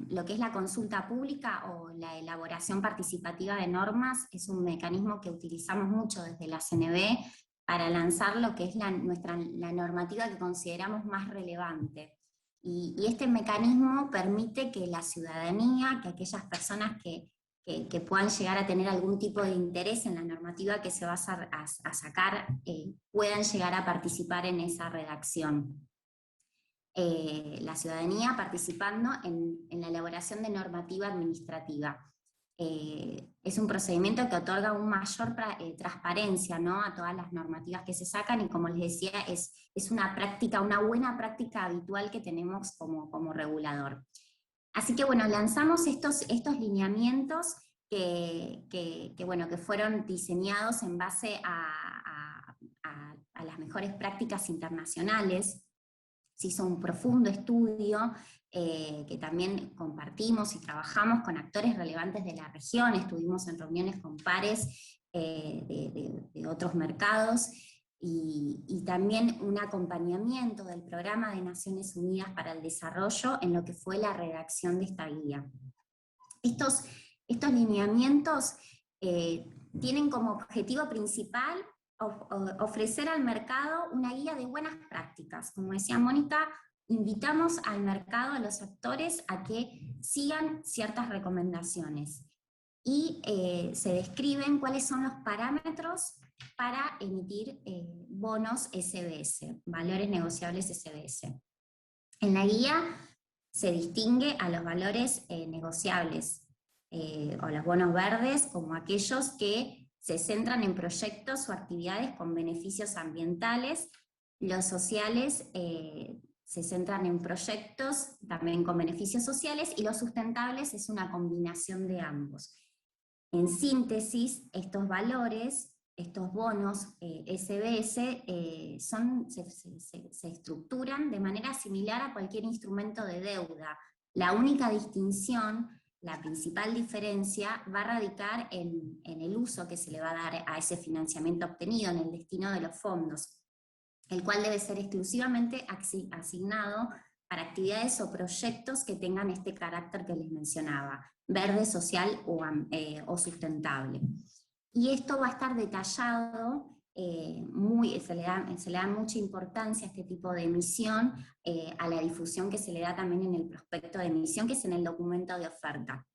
Lo que es la consulta pública o la elaboración participativa de normas es un mecanismo que utilizamos mucho desde la CNB para lanzar lo que es la normativa que consideramos más relevante. Y este mecanismo permite que la ciudadanía, que aquellas personas que puedan llegar a tener algún tipo de interés en la normativa que se va a sacar, puedan llegar a participar en esa redacción. La ciudadanía participando en la elaboración de normativa administrativa. Es un procedimiento que otorga una mayor transparencia, ¿no?, a todas las normativas que se sacan, y como les decía, es una práctica, una buena práctica habitual que tenemos como regulador. Así que bueno, lanzamos estos lineamientos que fueron diseñados en base a las mejores prácticas internacionales. Se hizo un profundo estudio que también compartimos y trabajamos con actores relevantes de la región, estuvimos en reuniones con pares de otros mercados, y también un acompañamiento del Programa de Naciones Unidas para el Desarrollo en lo que fue la redacción de esta guía. Estos lineamientos tienen como objetivo principal ofrecer al mercado una guía de buenas prácticas. Como decía Mónica, invitamos al mercado, a los actores, a que sigan ciertas recomendaciones, y se describen cuáles son los parámetros para emitir bonos SBS, valores negociables SBS. En la guía se distingue a los valores negociables o los bonos verdes como aquellos que se centran en proyectos o actividades con beneficios ambientales. Los sociales se centran en proyectos también con beneficios sociales, y los sustentables es una combinación de ambos. En síntesis, estos valores, estos bonos SBS se estructuran de manera similar a cualquier instrumento de deuda. La única distinción, la principal diferencia, va a radicar en el uso que se le va a dar a ese financiamiento obtenido, en el destino de los fondos, el cual debe ser exclusivamente asignado para actividades o proyectos que tengan este carácter que les mencionaba, verde, social o sustentable. Y esto va a estar detallado, se le da mucha importancia a este tipo de emisión, a la difusión que se le da también en el prospecto de emisión, que es en el documento de oferta.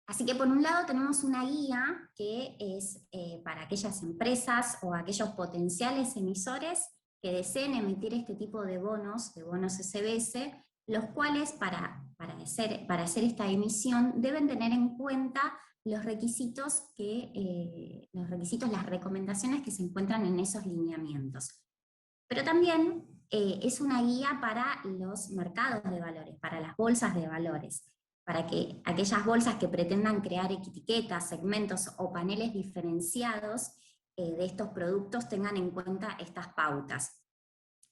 Así que por un lado tenemos una guía que es para aquellas empresas o aquellos potenciales emisores que deseen emitir este tipo de bonos SBS, los cuales para hacer esta emisión deben tener en cuenta los requisitos, las recomendaciones que se encuentran en esos lineamientos. Pero también es una guía para los mercados de valores, para las bolsas de valores, para que aquellas bolsas que pretendan crear etiquetas, segmentos o paneles diferenciados de estos productos tengan en cuenta estas pautas.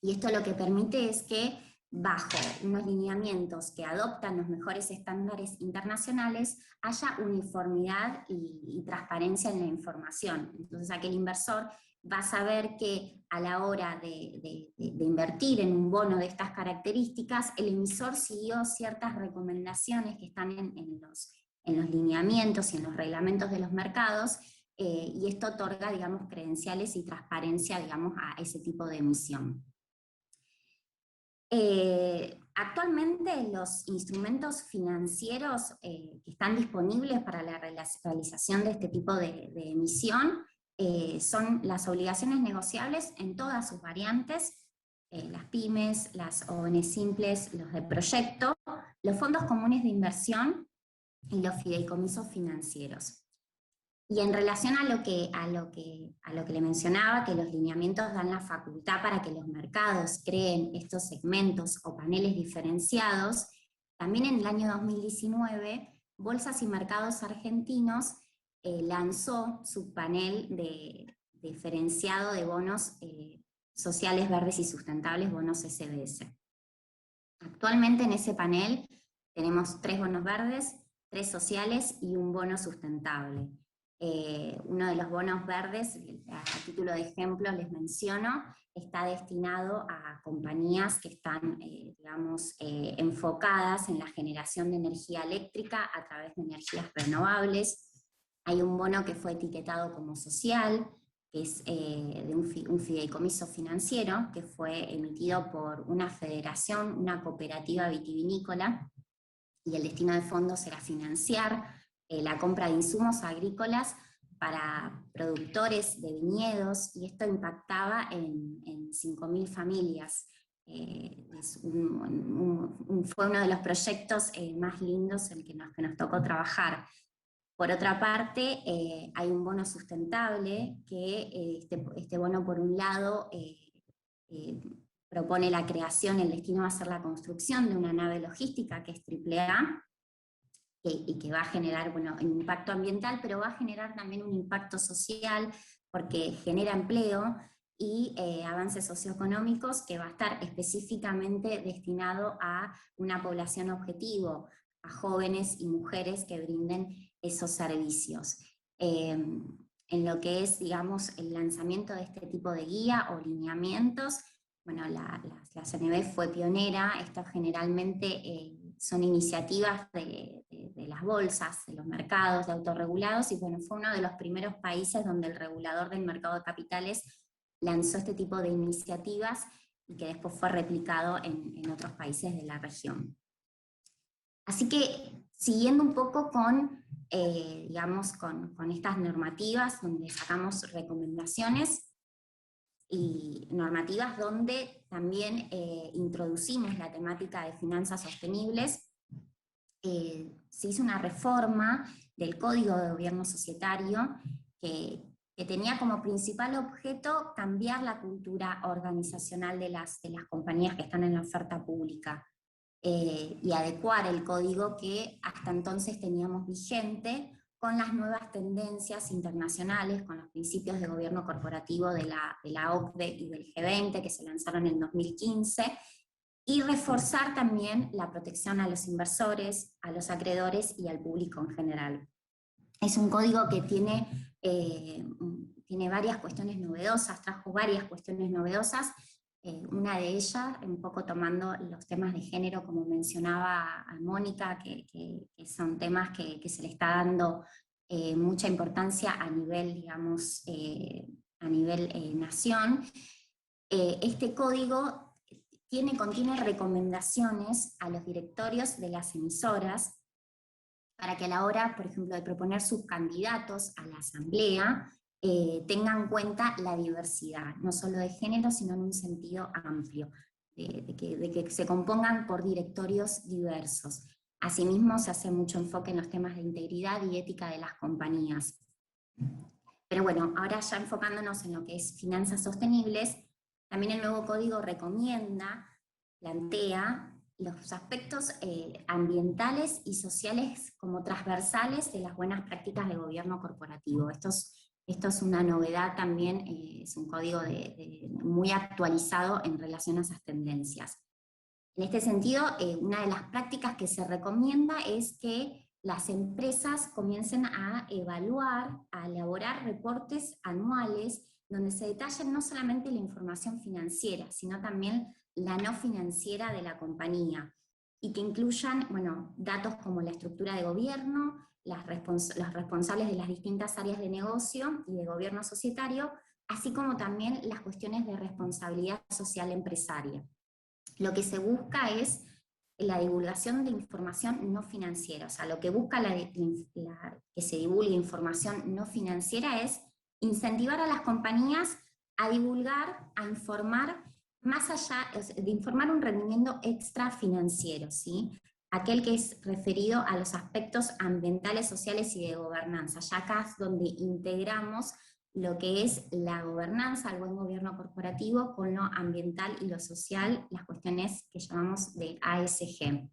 Y esto lo que permite es que, bajo unos lineamientos que adoptan los mejores estándares internacionales, haya uniformidad y transparencia en la información. Entonces aquel inversor va a saber que a la hora de invertir en un bono de estas características, el emisor siguió ciertas recomendaciones que están en los lineamientos y en los reglamentos de los mercados, y esto otorga, digamos, credenciales y transparencia, digamos, a ese tipo de emisión. Actualmente los instrumentos financieros que están disponibles para la realización de este tipo de emisión son las obligaciones negociables en todas sus variantes, las pymes, las ON simples, los de proyecto, los fondos comunes de inversión y los fideicomisos financieros. Y en relación a lo que le mencionaba, que los lineamientos dan la facultad para que los mercados creen estos segmentos o paneles diferenciados, también en el año 2019, Bolsas y Mercados Argentinos lanzó su panel diferenciado de bonos sociales, verdes y sustentables, bonos SBS. Actualmente en ese panel tenemos 3 bonos verdes, 3 sociales y un bono sustentable. Uno de los bonos verdes, a título de ejemplo les menciono, está destinado a compañías que están, digamos, enfocadas en la generación de energía eléctrica a través de energías renovables. Hay un bono que fue etiquetado como social, que es de un fideicomiso financiero, que fue emitido por una federación, una cooperativa vitivinícola, y el destino de fondos era financiar la compra de insumos agrícolas para productores de viñedos, y esto impactaba en 5.000 familias. Fue uno de los proyectos más lindos en el que nos tocó trabajar. Por otra parte, hay un bono sustentable, que este bono por un lado propone la creación, el destino va a ser la construcción de una nave logística que es AAA, y que va a generar, bueno, un impacto ambiental, pero va a generar también un impacto social, porque genera empleo y avances socioeconómicos, que va a estar específicamente destinado a una población objetivo, a jóvenes y mujeres que brinden esos servicios. En lo que es, digamos, el lanzamiento de este tipo de guía o lineamientos, bueno, la CNB fue pionera. Esto generalmente son iniciativas de las bolsas, de los mercados, de autorregulados, y bueno, fue uno de los primeros países donde el regulador del mercado de capitales lanzó este tipo de iniciativas, y que después fue replicado en otros países de la región. Así que, siguiendo un poco con, digamos, con estas normativas, donde sacamos recomendaciones, y normativas donde también introducimos la temática de finanzas sostenibles, se hizo una reforma del Código de Gobierno Societario que tenía como principal objeto cambiar la cultura organizacional de las compañías que están en la oferta pública, y adecuar el código que hasta entonces teníamos vigente con las nuevas tendencias internacionales, con los principios de gobierno corporativo de la OCDE y del G20 que se lanzaron en 2015, y reforzar también la protección a los inversores, a los acreedores y al público en general. Es un código que tiene varias cuestiones novedosas, trajo varias cuestiones novedosas. Una de ellas, un poco tomando los temas de género, como mencionaba a Mónica, que son temas que se le está dando mucha importancia a nivel, digamos, a nivel nación. Este código contiene recomendaciones a los directorios de las emisoras para que a la hora, por ejemplo, de proponer sus candidatos a la asamblea, tengan en cuenta la diversidad, no solo de género, sino en un sentido amplio, de que se compongan por directorios diversos. Asimismo, se hace mucho enfoque en los temas de integridad y ética de las compañías. Pero bueno, ahora ya enfocándonos en lo que es finanzas sostenibles, también el nuevo código plantea los aspectos ambientales y sociales como transversales de las buenas prácticas de gobierno corporativo. Esto es una novedad también, es un código muy actualizado en relación a esas tendencias. En este sentido, una de las prácticas que se recomienda es que las empresas comiencen a evaluar, a elaborar reportes anuales donde se detallen no solamente la información financiera, sino también la no financiera de la compañía, y que incluyan, bueno, datos como la estructura de gobierno, los responsables de las distintas áreas de negocio y de gobierno societario, así como también las cuestiones de responsabilidad social empresaria. Lo que se busca es la divulgación de información no financiera, o sea, lo que busca que se divulgue información no financiera es incentivar a las compañías a divulgar, a informar, más allá de informar un rendimiento extra financiero, ¿sí? aquel que es referido a los aspectos ambientales, sociales y de gobernanza. Ya acá es donde integramos lo que es la gobernanza, el buen gobierno corporativo, con lo ambiental y lo social, las cuestiones que llamamos de ASG.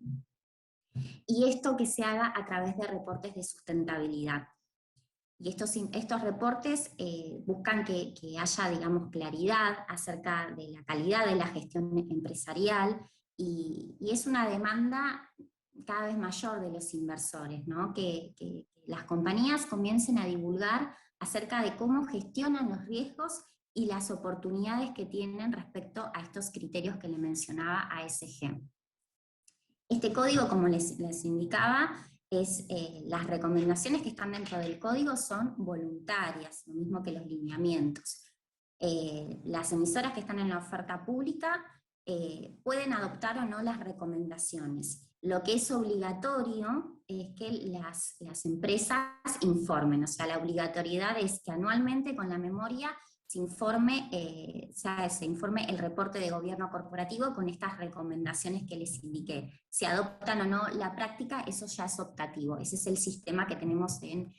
Y esto que se haga a través de reportes de sustentabilidad. Y estos reportes buscan que haya, digamos, claridad acerca de la calidad de la gestión empresarial, y es una demanda cada vez mayor de los inversores, ¿no? Que las compañías comiencen a divulgar acerca de cómo gestionan los riesgos y las oportunidades que tienen respecto a estos criterios que le mencionaba ASG. Este código, como les indicaba, las recomendaciones que están dentro del código son voluntarias, lo mismo que los lineamientos. Las emisoras que están en la oferta pública pueden adoptar o no las recomendaciones. Lo que es obligatorio es que las empresas informen, o sea, la obligatoriedad es que anualmente con la memoria se informe el reporte de gobierno corporativo con estas recomendaciones que les indiqué. Si adoptan o no la práctica, eso ya es optativo. Ese es el sistema que tenemos en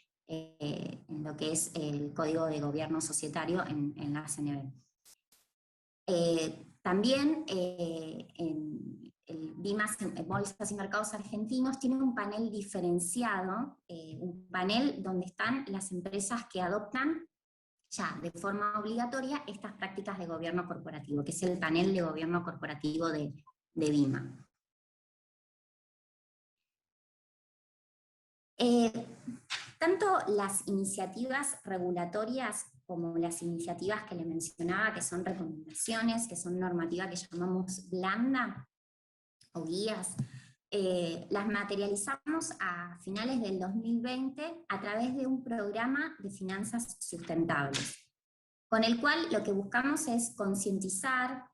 lo que es el Código de Gobierno Societario en la CNB. También en el BIMAS, Bolsas y Mercados Argentinos, tiene un panel diferenciado, un panel donde están las empresas que adoptan ya de forma obligatoria estas prácticas de gobierno corporativo, que es el panel de gobierno corporativo de BIMA. Tanto las iniciativas regulatorias como las iniciativas que le mencionaba, que son recomendaciones, que son normativa que llamamos blanda o guías, las materializamos a finales del 2020 a través de un programa de finanzas sustentables, con el cual lo que buscamos es concientizar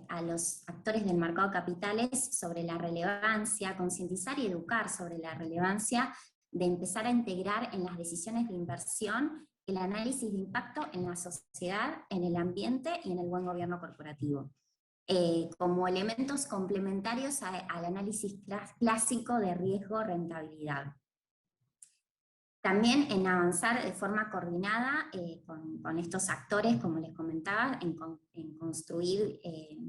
a los actores del mercado de capitales sobre la relevancia, concientizar y educar sobre la relevancia de empezar a integrar en las decisiones de inversión el análisis de impacto en la sociedad, en el ambiente y en el buen gobierno corporativo, como elementos complementarios al análisis clásico de riesgo-rentabilidad. También en avanzar de forma coordinada con estos actores, como les comentaba, en construir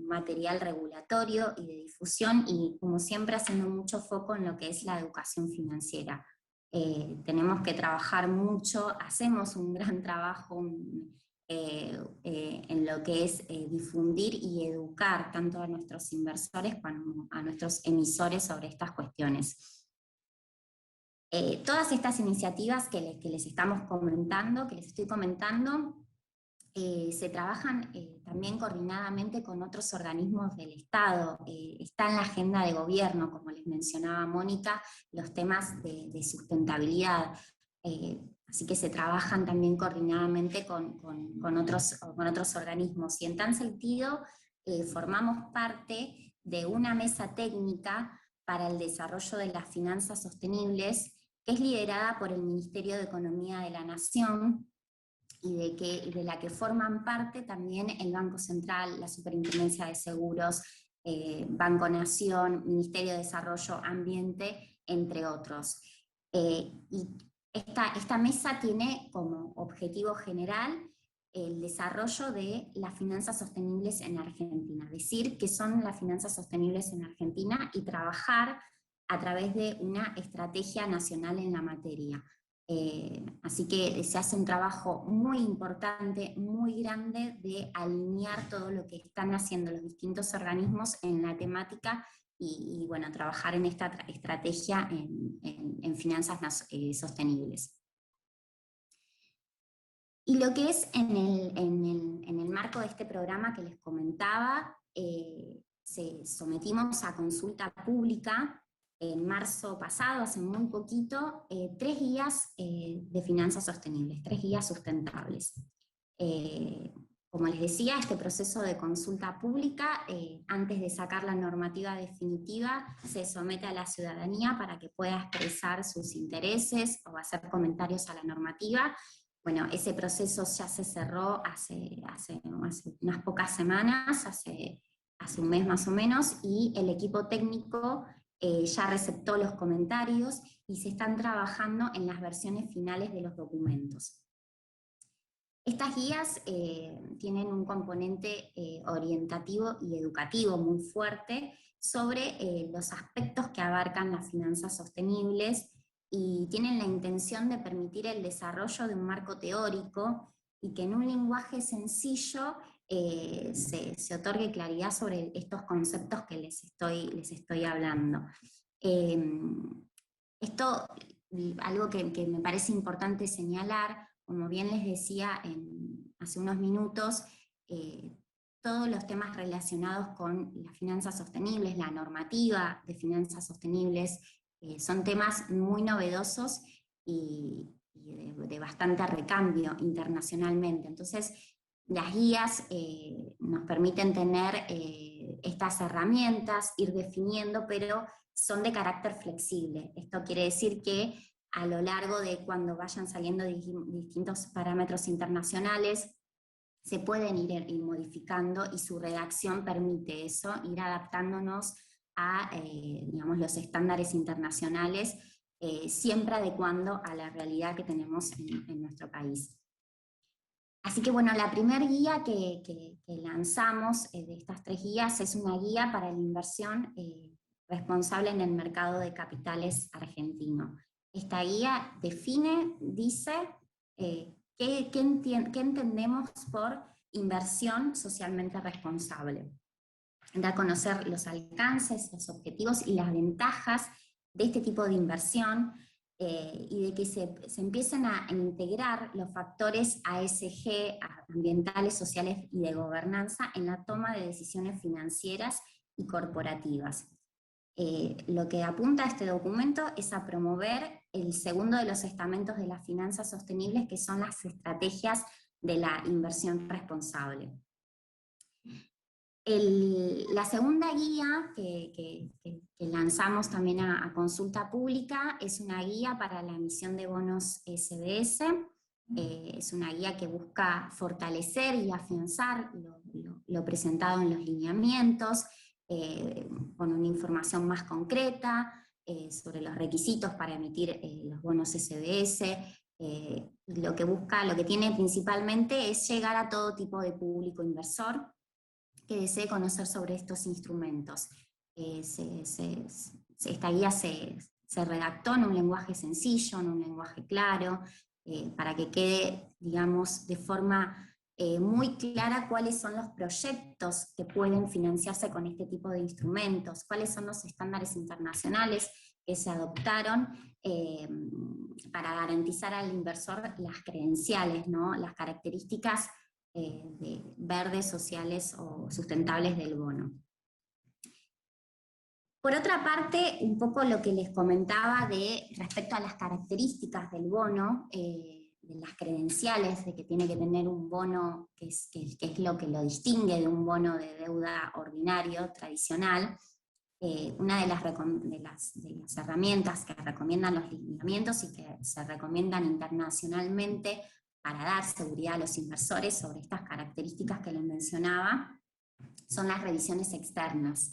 material regulatorio y de difusión, y como siempre haciendo mucho foco en lo que es la educación financiera. Tenemos que trabajar mucho, hacemos un gran trabajo en lo que es difundir y educar tanto a nuestros inversores como a nuestros emisores sobre estas cuestiones. Todas estas iniciativas que les estamos comentando, que les estoy comentando, se trabajan también coordinadamente con otros organismos del Estado. Está en la agenda de gobierno, como les mencionaba Mónica, los temas de sustentabilidad. Así que se trabajan también coordinadamente con otros organismos. Y en tal sentido, formamos parte de una mesa técnica para el desarrollo de las finanzas sostenibles, que es liderada por el Ministerio de Economía de la Nación, y de la que forman parte también el Banco Central, la Superintendencia de Seguros, Banco Nación, Ministerio de Desarrollo Ambiente, entre otros. Y esta mesa tiene como objetivo general el desarrollo de las finanzas sostenibles en Argentina, decir qué son las finanzas sostenibles en Argentina y trabajar a través de una estrategia nacional en la materia. Así que se hace un trabajo muy importante, muy grande, de alinear todo lo que están haciendo los distintos organismos en la temática y bueno, trabajar en esta estrategia en finanzas sostenibles. Y lo que es en el marco de este programa que les comentaba, sometimos a consulta pública en marzo pasado, hace muy poquito, 3 guías de finanzas sostenibles, 3 guías sustentables. Como les decía, este proceso de consulta pública, antes de sacar la normativa definitiva, se somete a la ciudadanía para que pueda expresar sus intereses o hacer comentarios a la normativa. Bueno, ese proceso ya se cerró hace unas pocas semanas, hace un mes más o menos, y el equipo técnico ya receptó los comentarios y se están trabajando en las versiones finales de los documentos. Estas guías tienen un componente orientativo y educativo muy fuerte sobre los aspectos que abarcan las finanzas sostenibles y tienen la intención de permitir el desarrollo de un marco teórico y que en un lenguaje sencillo se otorgue claridad sobre estos conceptos que les estoy hablando. Esto, algo que me parece importante señalar, como bien les decía hace unos minutos, todos los temas relacionados con las finanzas sostenibles, la normativa de finanzas sostenibles, son temas muy novedosos y de bastante recambio internacionalmente. Entonces, las guías nos permiten tener estas herramientas, ir definiendo, pero son de carácter flexible. Esto quiere decir que a lo largo de cuando vayan saliendo distintos parámetros internacionales, se pueden ir modificando y su redacción permite eso, ir adaptándonos a digamos, los estándares internacionales, siempre adecuando a la realidad que tenemos en nuestro país. Así que bueno, la primera guía que lanzamos de estas 3 guías es una guía para la inversión responsable en el mercado de capitales argentino. Esta guía dice ¿qué entendemos por inversión socialmente responsable? Da a conocer los alcances, los objetivos y las ventajas de este tipo de inversión y de que se empiecen a integrar los factores ASG, ambientales, sociales y de gobernanza en la toma de decisiones financieras y corporativas. Lo que apunta este documento es a promover el segundo de los estamentos de las finanzas sostenibles, que son las estrategias de la inversión responsable. La segunda guía que lanzamos también a consulta pública es una guía para la emisión de bonos SBS. Es una guía que busca fortalecer y afianzar lo presentado en los lineamientos, con una información más concreta sobre los requisitos para emitir los bonos SBS. Lo que tiene principalmente es llegar a todo tipo de público inversor que desee conocer sobre estos instrumentos. Esta guía se redactó en un lenguaje sencillo, en un lenguaje claro, para que quede, digamos, de forma muy clara cuáles son los proyectos que pueden financiarse con este tipo de instrumentos, cuáles son los estándares internacionales que se adoptaron para garantizar al inversor las credenciales, ¿no? Las características verdes, sociales o sustentables del bono. Por otra parte, un poco lo que les comentaba respecto a las características del bono, de las credenciales, de que tiene que tener un bono que es lo que lo distingue de un bono de deuda ordinario, tradicional. Una de las herramientas que recomiendan los lineamientos y que se recomiendan internacionalmente para dar seguridad a los inversores sobre estas características que les mencionaba, son las revisiones externas.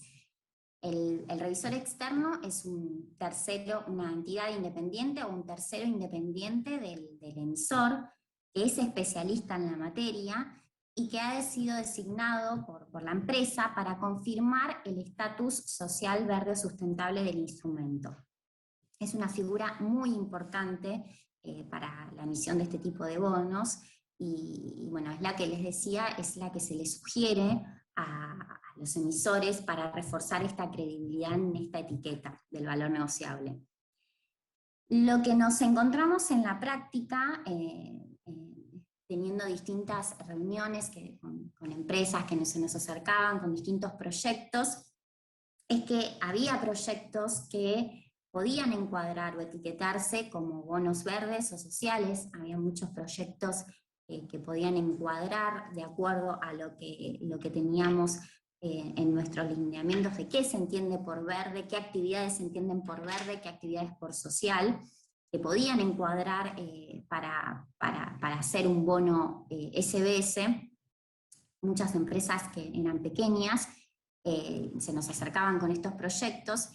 El revisor externo es una entidad independiente o un tercero independiente del emisor, que es especialista en la materia y que ha sido designado por la empresa para confirmar el estatus social verde o sustentable del instrumento. Es una figura muy importante para la emisión de este tipo de bonos y bueno, es la que les decía, es la que se les sugiere a los emisores para reforzar esta credibilidad en esta etiqueta del valor negociable. Lo que nos encontramos en la práctica, teniendo distintas reuniones con empresas que se nos acercaban con distintos proyectos, es que había proyectos que podían encuadrar o etiquetarse como bonos verdes o sociales. Había muchos proyectos que podían encuadrar de acuerdo a lo que teníamos en nuestros lineamientos de qué se entiende por verde, qué actividades se entienden por verde, qué actividades por social, que podían encuadrar para hacer un bono SBS. Muchas empresas que eran pequeñas se nos acercaban con estos proyectos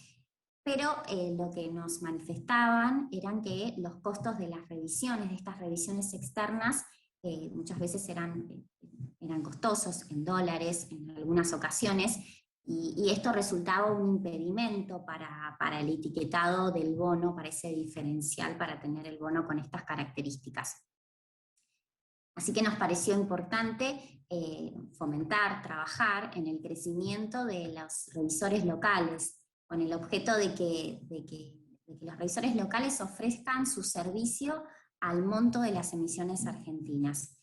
pero lo que nos manifestaban eran que los costos de las revisiones, de estas revisiones externas, muchas veces eran costosos en dólares en algunas ocasiones, y esto resultaba un impedimento para el etiquetado del bono, para ese diferencial, para tener el bono con estas características. Así que nos pareció importante fomentar, trabajar en el crecimiento de los revisores locales, con el objeto de que los revisores locales ofrezcan su servicio al monto de las emisiones argentinas.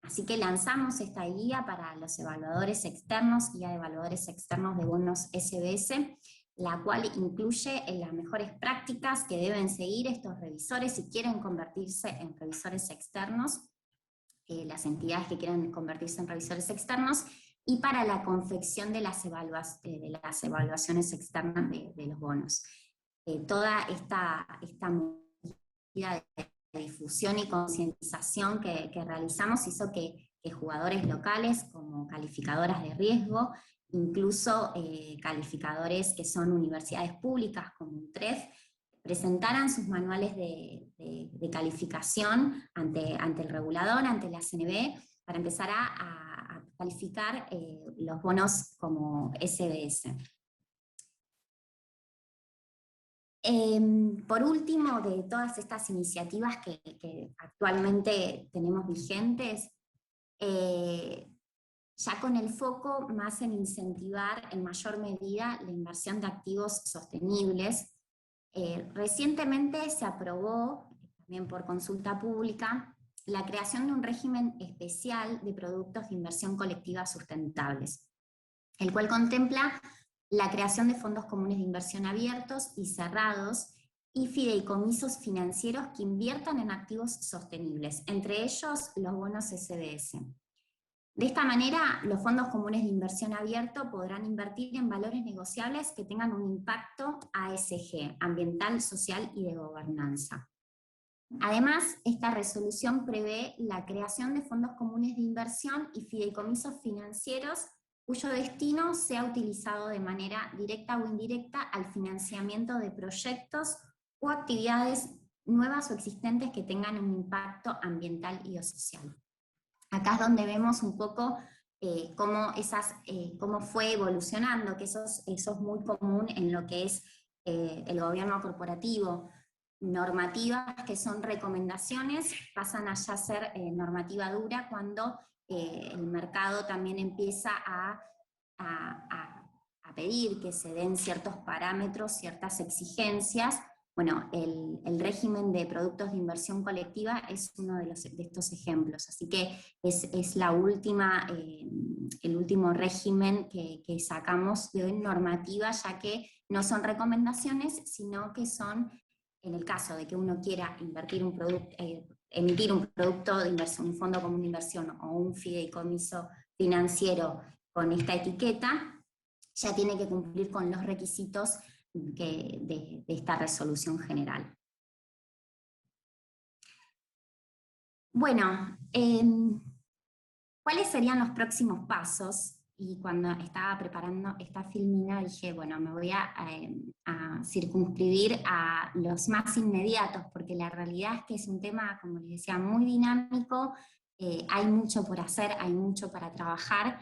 Así que lanzamos esta guía para los evaluadores externos, guía de evaluadores externos de bonos SBS, la cual incluye las mejores prácticas que deben seguir estos revisores si quieren convertirse en revisores externos, las entidades que quieran convertirse en revisores externos, y para la confección de las evaluaciones externas de los bonos. Toda esta medida de difusión y concientización que realizamos hizo que jugadores locales como calificadoras de riesgo, incluso calificadores que son universidades públicas como UNTREF, presentaran sus manuales de calificación ante el regulador, ante la CNB, para empezar a calificar los bonos como SBS. Por último, de todas estas iniciativas que actualmente tenemos vigentes, ya con el foco más en incentivar en mayor medida la inversión de activos sostenibles, recientemente se aprobó, también por consulta pública, la creación de un régimen especial de productos de inversión colectiva sustentables, el cual contempla la creación de fondos comunes de inversión abiertos y cerrados y fideicomisos financieros que inviertan en activos sostenibles, entre ellos los bonos SBS. De esta manera, los fondos comunes de inversión abierto podrán invertir en valores negociables que tengan un impacto ASG, ambiental, social y de gobernanza. Además, esta resolución prevé la creación de fondos comunes de inversión y fideicomisos financieros cuyo destino sea utilizado de manera directa o indirecta al financiamiento de proyectos o actividades nuevas o existentes que tengan un impacto ambiental y o social. Acá es donde vemos un poco cómo fue evolucionando, que eso es muy común en lo que es el gobierno corporativo. Normativas que son recomendaciones pasan a ya ser normativa dura cuando el mercado también empieza a pedir que se den ciertos parámetros, ciertas exigencias. Bueno, el régimen de productos de inversión colectiva es uno de estos ejemplos, así que es el último régimen que sacamos de normativa, ya que no son recomendaciones, sino que son, en el caso de que uno quiera emitir un producto de inversión, un fondo común de inversión o un fideicomiso financiero con esta etiqueta, ya tiene que cumplir con los requisitos de esta resolución general. Bueno, ¿cuáles serían los próximos pasos? Y cuando estaba preparando esta filmina dije, bueno, me voy a circunscribir a los más inmediatos, porque la realidad es que es un tema, como les decía, muy dinámico, hay mucho por hacer, hay mucho para trabajar,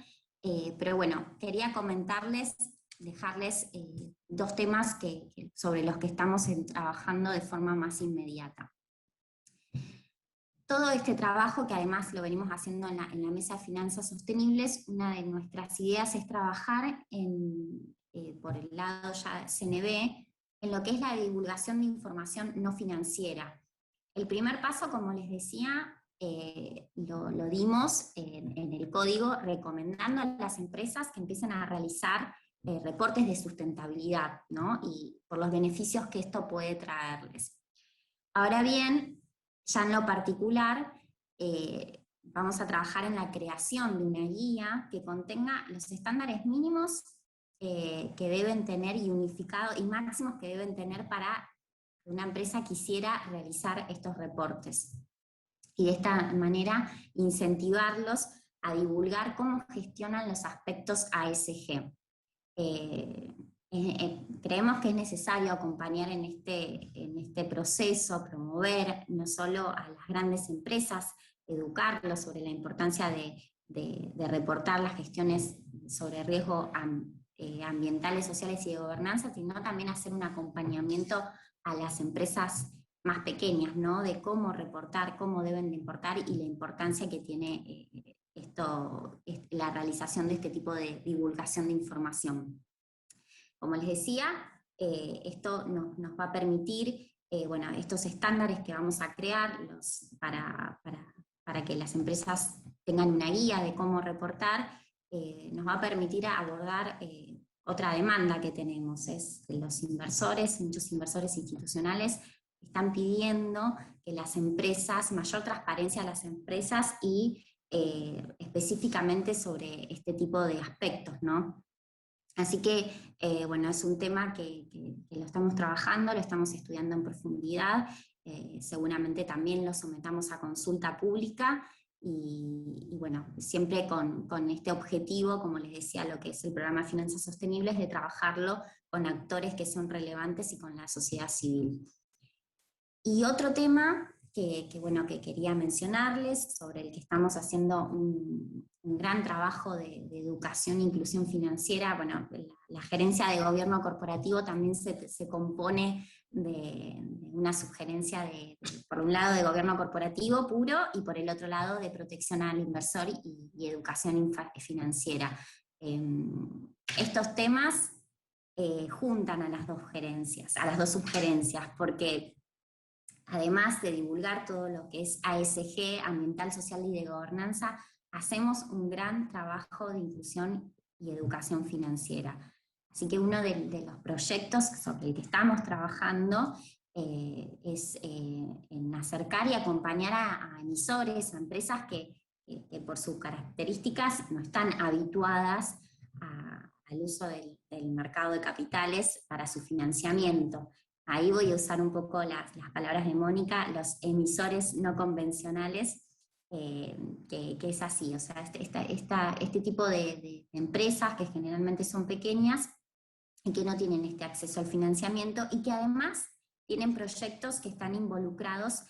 pero bueno, quería comentarles, dejarles dos temas sobre los que estamos trabajando de forma más inmediata. Todo este trabajo, que además lo venimos haciendo en la Mesa de Finanzas Sostenibles, una de nuestras ideas es trabajar por el lado ya CNB, en lo que es la divulgación de información no financiera. El primer paso, como les decía, lo dimos en el código, recomendando a las empresas que empiecen a realizar reportes de sustentabilidad, ¿no? Y por los beneficios que esto puede traerles. Ahora bien, ya en lo particular, vamos a trabajar en la creación de una guía que contenga los estándares mínimos que deben tener y unificados y máximos que deben tener para que una empresa quisiera realizar estos reportes. Y de esta manera incentivarlos a divulgar cómo gestionan los aspectos ASG. creemos que es necesario acompañar en este proceso, promover no solo a las grandes empresas, educarlos sobre la importancia de reportar las gestiones sobre riesgo ambientales, sociales y de gobernanza, sino también hacer un acompañamiento a las empresas más pequeñas, ¿no? De cómo reportar, cómo deben de importar y la importancia que tiene la realización de este tipo de divulgación de información. Como les decía, esto nos va a permitir, bueno, estos estándares que vamos a crear para que las empresas tengan una guía de cómo reportar, nos va a permitir abordar otra demanda que tenemos, es que los inversores, muchos inversores institucionales, están pidiendo que las empresas, mayor transparencia a las empresas y específicamente sobre este tipo de aspectos, ¿no? Así que, bueno, es un tema que lo estamos trabajando, lo estamos estudiando en profundidad, seguramente también lo sometamos a consulta pública y bueno, siempre con este objetivo, como les decía, lo que es el programa de Finanzas Sostenibles, de trabajarlo con actores que son relevantes y con la sociedad civil. Y otro tema que quería mencionarles, sobre el que estamos haciendo un gran trabajo de educación e inclusión financiera. Bueno, la gerencia de gobierno corporativo también se compone de una subgerencia por un lado de gobierno corporativo puro y por el otro lado de protección al inversor y educación financiera. Estos temas juntan a las dos gerencias, a las dos subgerencias, porque además de divulgar todo lo que es ASG, ambiental, social y de gobernanza, hacemos un gran trabajo de inclusión y educación financiera. Así que uno de los proyectos sobre el que estamos trabajando es en acercar y acompañar a emisores, a empresas que por sus características no están habituadas al uso del mercado de capitales para su financiamiento. Ahí voy a usar un poco las palabras de Mónica, los emisores no convencionales, que es así, o sea, este tipo de empresas que generalmente son pequeñas y que no tienen este acceso al financiamiento y que además tienen proyectos que están involucrados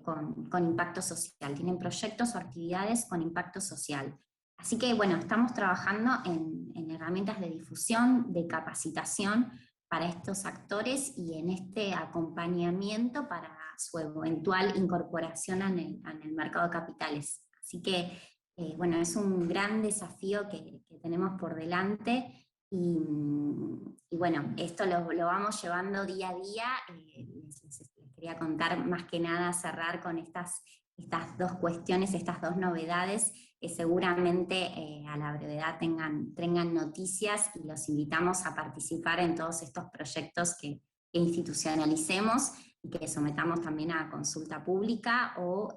con impacto social, tienen proyectos o actividades con impacto social. Así que bueno, estamos trabajando en herramientas de difusión, de capacitación para estos actores y en este acompañamiento para su eventual incorporación en el mercado de capitales. Así que, bueno, es un gran desafío que tenemos por delante y bueno, esto lo vamos llevando día a día. Les quería contar más que nada, cerrar con estas dos cuestiones, estas dos novedades, que seguramente a la brevedad tengan noticias y los invitamos a participar en todos estos proyectos que institucionalicemos y que sometamos también a consulta pública o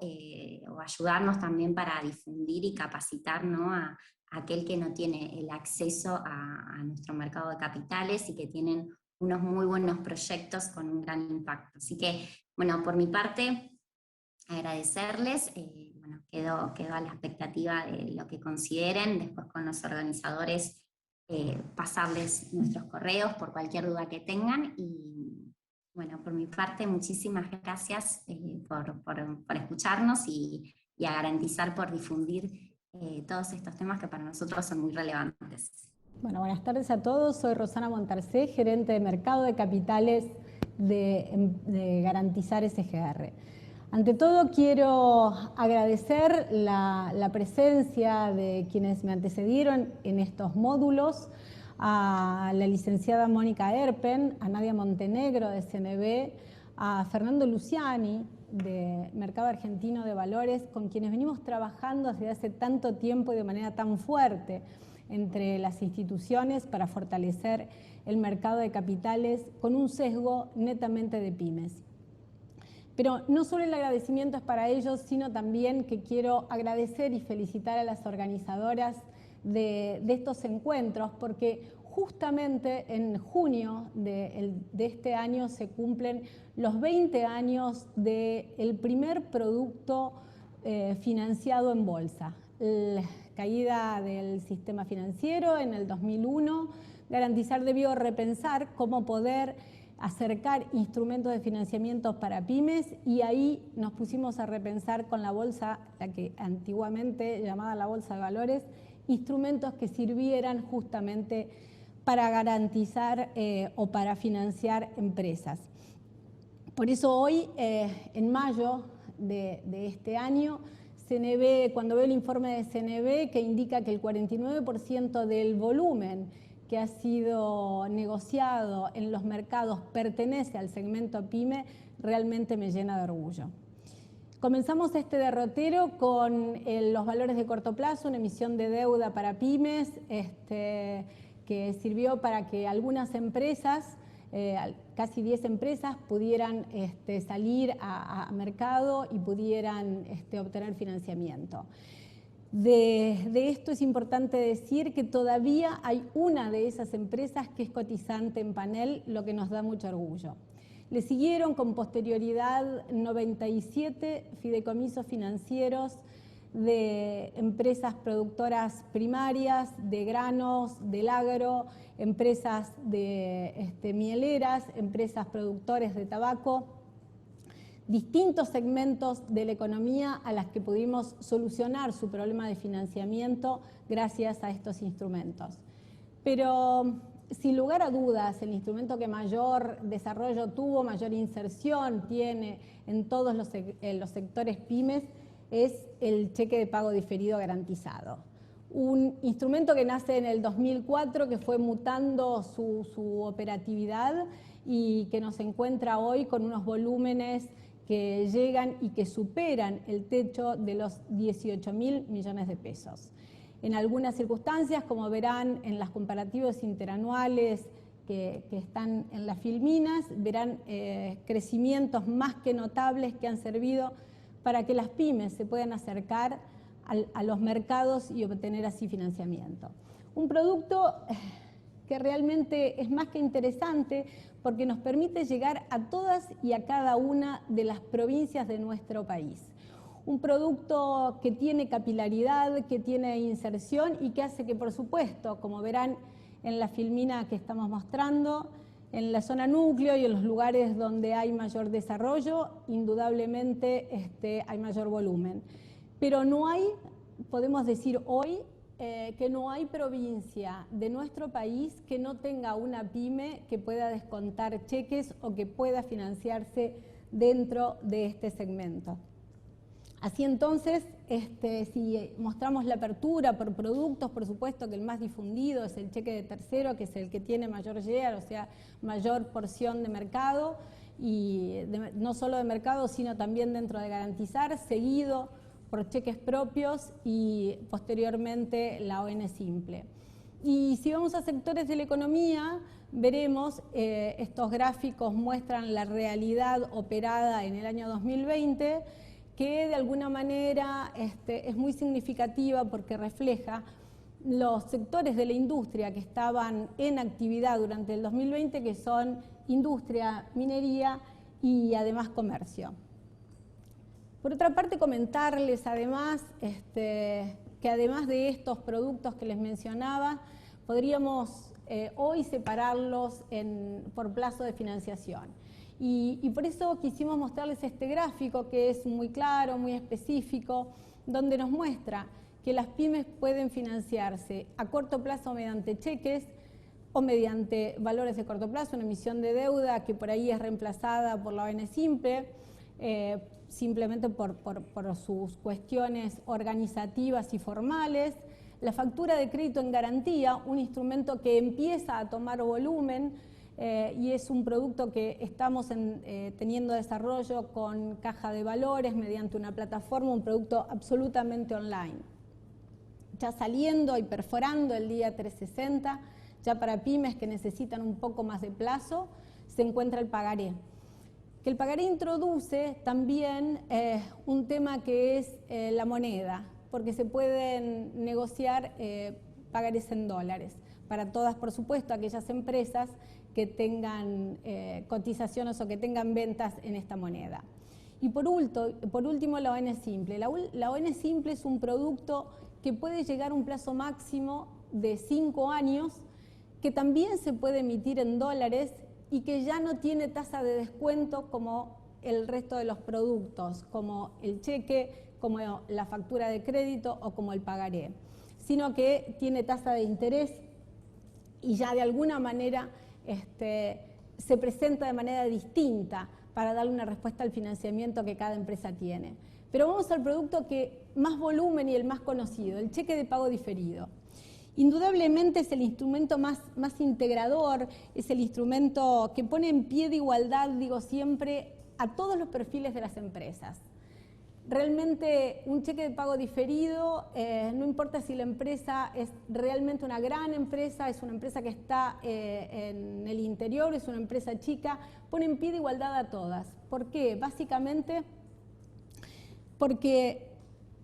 ayudarnos también para difundir y capacitar, ¿no?, a aquel que no tiene el acceso a nuestro mercado de capitales y que tienen unos muy buenos proyectos con un gran impacto. Así que, bueno, por mi parte, agradecerles, bueno, quedo a la expectativa de lo que consideren, después con los organizadores pasarles nuestros correos por cualquier duda que tengan y bueno, por mi parte muchísimas gracias por escucharnos y a Garantizar por difundir todos estos temas que para nosotros son muy relevantes. Bueno, buenas tardes a todos, soy Rosana Montarcé, gerente de Mercado de Capitales de Garantizar SGR. Ante todo quiero agradecer la presencia de quienes me antecedieron en estos módulos, a la licenciada Mónica Erpen, a Nadia Montenegro de CNB, a Fernando Luciani de Mercado Argentino de Valores, con quienes venimos trabajando desde hace tanto tiempo y de manera tan fuerte entre las instituciones para fortalecer el mercado de capitales con un sesgo netamente de pymes. Pero no solo el agradecimiento es para ellos, sino también que quiero agradecer y felicitar a las organizadoras de estos encuentros, porque justamente en junio de este año se cumplen los 20 años del primer producto financiado en bolsa. La caída del sistema financiero en el 2001 Garantizar debió repensar cómo poder acercar instrumentos de financiamiento para pymes, y ahí nos pusimos a repensar con la bolsa, la que antiguamente llamada la bolsa de valores, instrumentos que sirvieran justamente para garantizar o para financiar empresas. Por eso hoy, en mayo de este año, CNB, cuando veo el informe de CNB que indica que el 49% del volumen que ha sido negociado en los mercados pertenece al segmento PYME, realmente me llena de orgullo. Comenzamos este derrotero con los valores de corto plazo, una emisión de deuda para pymes, que sirvió para que algunas empresas, casi 10 empresas, pudieran salir a mercado y pudieran obtener financiamiento. De esto es importante decir que todavía hay una de esas empresas que es cotizante en panel, lo que nos da mucho orgullo. Le siguieron con posterioridad 97 fideicomisos financieros de empresas productoras primarias, de granos, del agro, empresas de mieleras, empresas productores de tabaco, distintos segmentos de la economía a las que pudimos solucionar su problema de financiamiento gracias a estos instrumentos. Pero sin lugar a dudas, el instrumento que mayor desarrollo tuvo, mayor inserción tiene en todos los sectores pymes, es el cheque de pago diferido garantizado. Un instrumento que nace en el 2004, que fue mutando su operatividad y que nos encuentra hoy con unos volúmenes que llegan y que superan el techo de los 18.000 millones de pesos. En algunas circunstancias, como verán en las comparativos interanuales que están en las filminas, verán crecimientos más que notables que han servido para que las pymes se puedan acercar a los mercados y obtener así financiamiento. Un producto que realmente es más que interesante porque nos permite llegar a todas y a cada una de las provincias de nuestro país. Un producto que tiene capilaridad, que tiene inserción y que hace que, por supuesto, como verán en la filmina que estamos mostrando, en la zona núcleo y en los lugares donde hay mayor desarrollo, indudablemente hay mayor volumen. Pero no hay, podemos decir hoy, que no hay provincia de nuestro país que no tenga una pyme que pueda descontar cheques o que pueda financiarse dentro de este segmento. Así entonces, si mostramos la apertura por productos, por supuesto que el más difundido es el cheque de tercero, que es el que tiene mayor share, o sea, mayor porción de mercado, y no solo de mercado, sino también dentro de garantizar, seguido por cheques propios y posteriormente la ON simple. Y si vamos a sectores de la economía, veremos, estos gráficos muestran la realidad operada en el año 2020, que de alguna manera es muy significativa porque refleja los sectores de la industria que estaban en actividad durante el 2020, que son industria, minería y además comercio. Por otra parte, comentarles además que además de estos productos que les mencionaba, podríamos hoy separarlos por plazo de financiación. Y por eso quisimos mostrarles este gráfico que es muy claro, muy específico, donde nos muestra que las pymes pueden financiarse a corto plazo mediante cheques o mediante valores de corto plazo, una emisión de deuda que por ahí es reemplazada por la ON simple, simplemente por sus cuestiones organizativas y formales. La factura de crédito en garantía, un instrumento que empieza a tomar volumen, y es un producto que estamos teniendo desarrollo con Caja de Valores mediante una plataforma, un producto absolutamente online. Ya saliendo y perforando el día 360, ya para pymes que necesitan un poco más de plazo, se encuentra el pagaré. Que el pagaré introduce también un tema que es la moneda, porque se pueden negociar pagarés en dólares. Para todas, por supuesto, aquellas empresas que tengan cotizaciones o que tengan ventas en esta moneda. Y por último, la ON simple. La ON simple es un producto que puede llegar a un plazo máximo de 5 años que también se puede emitir en dólares y que ya no tiene tasa de descuento como el resto de los productos, como el cheque, como la factura de crédito o como el pagaré, sino que tiene tasa de interés y ya de alguna manera se presenta de manera distinta para darle una respuesta al financiamiento que cada empresa tiene. Pero vamos al producto que más volumen y el más conocido, el cheque de pago diferido. Indudablemente es el instrumento más integrador, es el instrumento que pone en pie de igualdad, digo siempre, a todos los perfiles de las empresas. Realmente un cheque de pago diferido, no importa si la empresa es realmente una gran empresa, es una empresa que está en el interior, es una empresa chica, pone en pie de igualdad a todas. ¿Por qué? Básicamente porque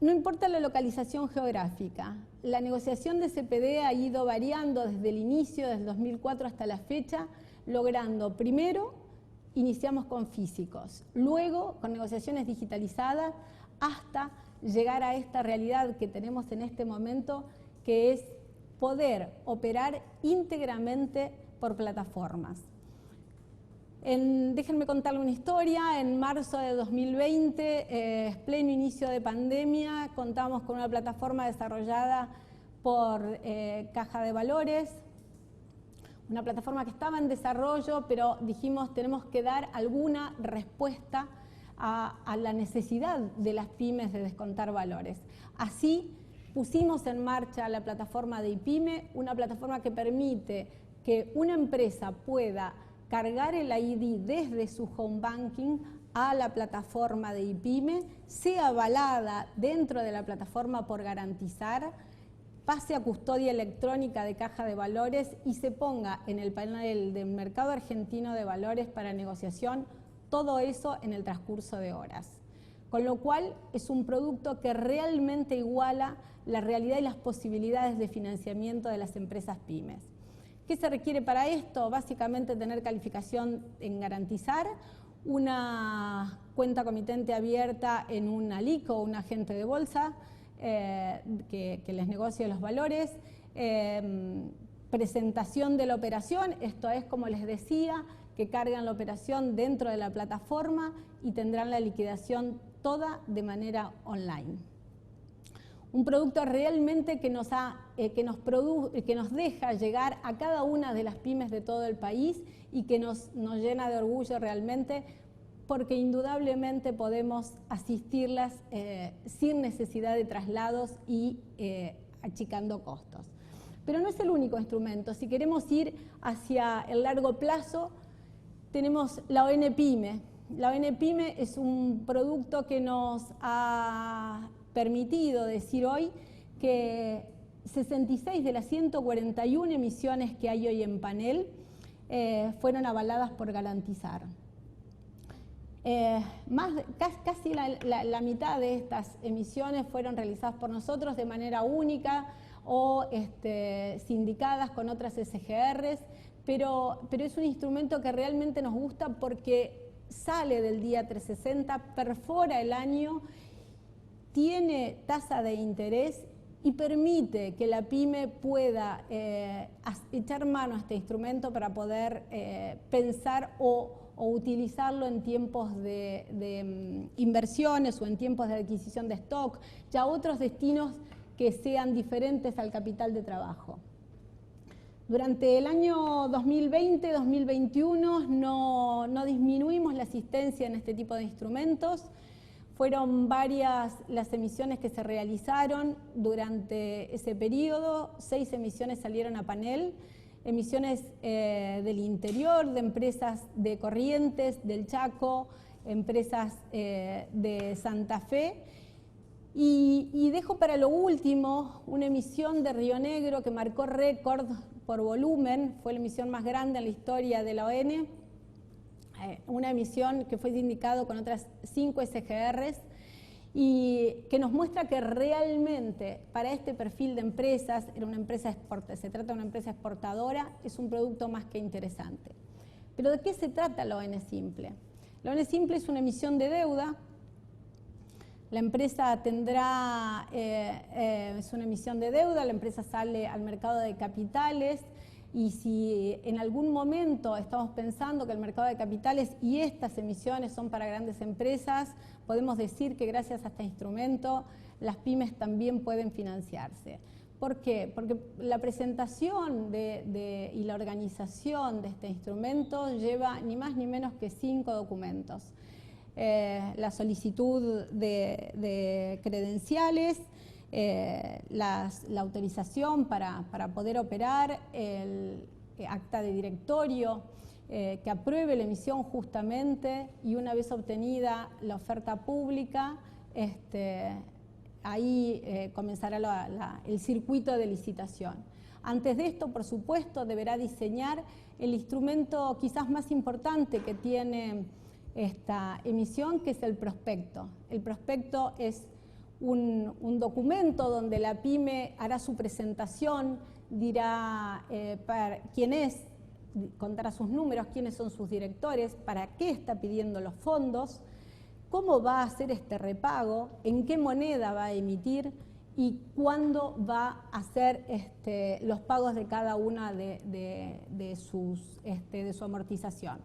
no importa la localización geográfica, la negociación de CPD ha ido variando desde el inicio, desde el 2004 hasta la fecha, logrando primero, iniciamos con físicos, luego con negociaciones digitalizadas, hasta llegar a esta realidad que tenemos en este momento, que es poder operar íntegramente por plataformas. Déjenme contarle una historia. En marzo de 2020, pleno inicio de pandemia, contamos con una plataforma desarrollada por Caja de Valores, una plataforma que estaba en desarrollo, pero dijimos tenemos que dar alguna respuesta a la necesidad de las pymes de descontar valores. Así pusimos en marcha la plataforma de IPYME, una plataforma que permite que una empresa pueda cargar el ID desde su home banking a la plataforma de IPYME, sea avalada dentro de la plataforma por garantizar, pase a custodia electrónica de Caja de Valores y se ponga en el panel del mercado argentino de valores para negociación, todo eso en el transcurso de horas. Con lo cual es un producto que realmente iguala la realidad y las posibilidades de financiamiento de las empresas pymes. ¿Qué se requiere para esto? Básicamente tener calificación en garantizar, una cuenta comitente abierta en un ALIC o un agente de bolsa que les negocie los valores, presentación de la operación, esto es, como les decía, que cargan la operación dentro de la plataforma y tendrán la liquidación toda de manera online. Un producto realmente que nos deja llegar a cada una de las pymes de todo el país y que nos llena de orgullo realmente, porque indudablemente podemos asistirlas sin necesidad de traslados y achicando costos. Pero no es el único instrumento. Si queremos ir hacia el largo plazo, tenemos la ONPYME. La ONPYME es un producto que nos ha permitido decir hoy que 66 de las 141 emisiones que hay hoy en panel fueron avaladas por garantizar. Casi la mitad de estas emisiones fueron realizadas por nosotros de manera única o sindicadas con otras SGRs, pero es un instrumento que realmente nos gusta porque sale del día 360, perfora el año, tiene tasa de interés y permite que la pyme pueda echar mano a este instrumento para poder pensar o utilizarlo en tiempos de inversiones o en tiempos de adquisición de stock, ya otros destinos que sean diferentes al capital de trabajo. Durante el año 2020-2021 no disminuimos la asistencia en este tipo de instrumentos. Fueron varias las emisiones que se realizaron durante ese periodo, 6 emisiones salieron a panel, emisiones del interior, de empresas de Corrientes, del Chaco, empresas de Santa Fe. Y dejo para lo último una emisión de Río Negro que marcó récord por volumen, fue la emisión más grande en la historia de la ON, una emisión que fue sindicado con otras 5 SGRs y que nos muestra que realmente para este perfil de empresas, se trata de una empresa exportadora, es un producto más que interesante. ¿Pero de qué se trata la ON Simple? La ON Simple es una emisión de deuda. La empresa tendrá, es una emisión de deuda, la empresa sale al mercado de capitales, Y si en algún momento estamos pensando que el mercado de capitales y estas emisiones son para grandes empresas, podemos decir que gracias a este instrumento las pymes también pueden financiarse. ¿Por qué? Porque la presentación y la organización de este instrumento lleva ni más ni menos que 5 documentos. La solicitud de credenciales, la autorización para poder operar, el acta de directorio que apruebe la emisión justamente, y una vez obtenida la oferta pública, ahí comenzará el circuito de licitación. Antes de esto, por supuesto, deberá diseñar el instrumento quizás más importante que tiene esta emisión, que es el prospecto. El prospecto es un documento donde la pyme hará su presentación, dirá quién es, contará sus números, quiénes son sus directores, para qué está pidiendo los fondos, cómo va a hacer este repago, en qué moneda va a emitir y cuándo va a hacer los pagos de cada una de su amortización.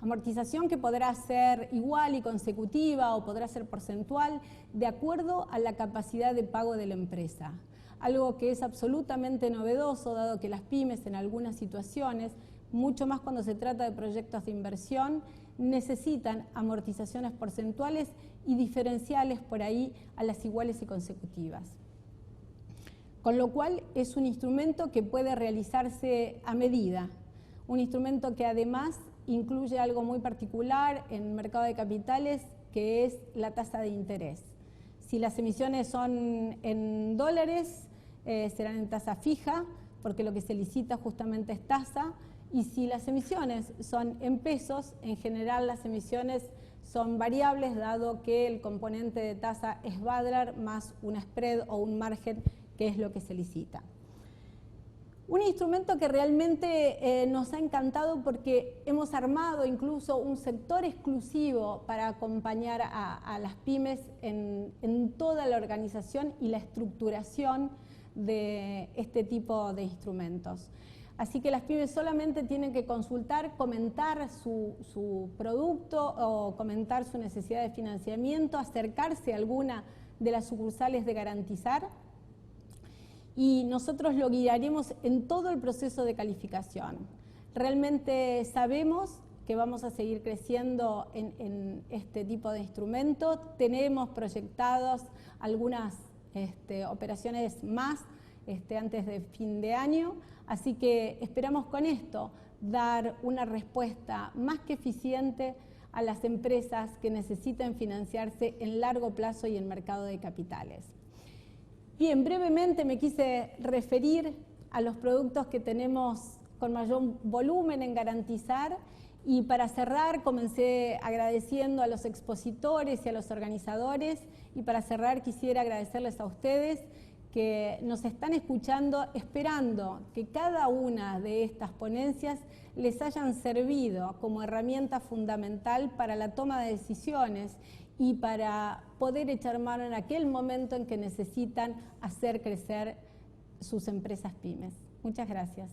Amortización que podrá ser igual y consecutiva o podrá ser porcentual de acuerdo a la capacidad de pago de la empresa. Algo que es absolutamente novedoso, dado que las pymes en algunas situaciones, mucho más cuando se trata de proyectos de inversión, necesitan amortizaciones porcentuales y diferenciales por ahí a las iguales y consecutivas. Con lo cual es un instrumento que puede realizarse a medida, un instrumento que además incluye algo muy particular en el mercado de capitales, que es la tasa de interés. Si las emisiones son en dólares, serán en tasa fija, porque lo que se licita justamente es tasa, y si las emisiones son en pesos, en general las emisiones son variables, dado que el componente de tasa es Badlar más un spread o un margen, que es lo que se licita. Un instrumento que realmente nos ha encantado porque hemos armado incluso un sector exclusivo para acompañar a las pymes en toda la organización y la estructuración de este tipo de instrumentos. Así que las pymes solamente tienen que consultar, comentar su producto o comentar su necesidad de financiamiento, acercarse a alguna de las sucursales de Garantizar, y nosotros lo guiaremos en todo el proceso de calificación. Realmente sabemos que vamos a seguir creciendo en este tipo de instrumento. Tenemos proyectados algunas operaciones más antes de fin de año, así que esperamos con esto dar una respuesta más que eficiente a las empresas que necesitan financiarse en largo plazo y en mercado de capitales. Bien, brevemente me quise referir a los productos que tenemos con mayor volumen en Garantizar, y para cerrar comencé agradeciendo a los expositores y a los organizadores, y para cerrar quisiera agradecerles a ustedes que nos están escuchando, esperando que cada una de estas ponencias les hayan servido como herramienta fundamental para la toma de decisiones y para poder echar mano en aquel momento en que necesitan hacer crecer sus empresas pymes. Muchas gracias.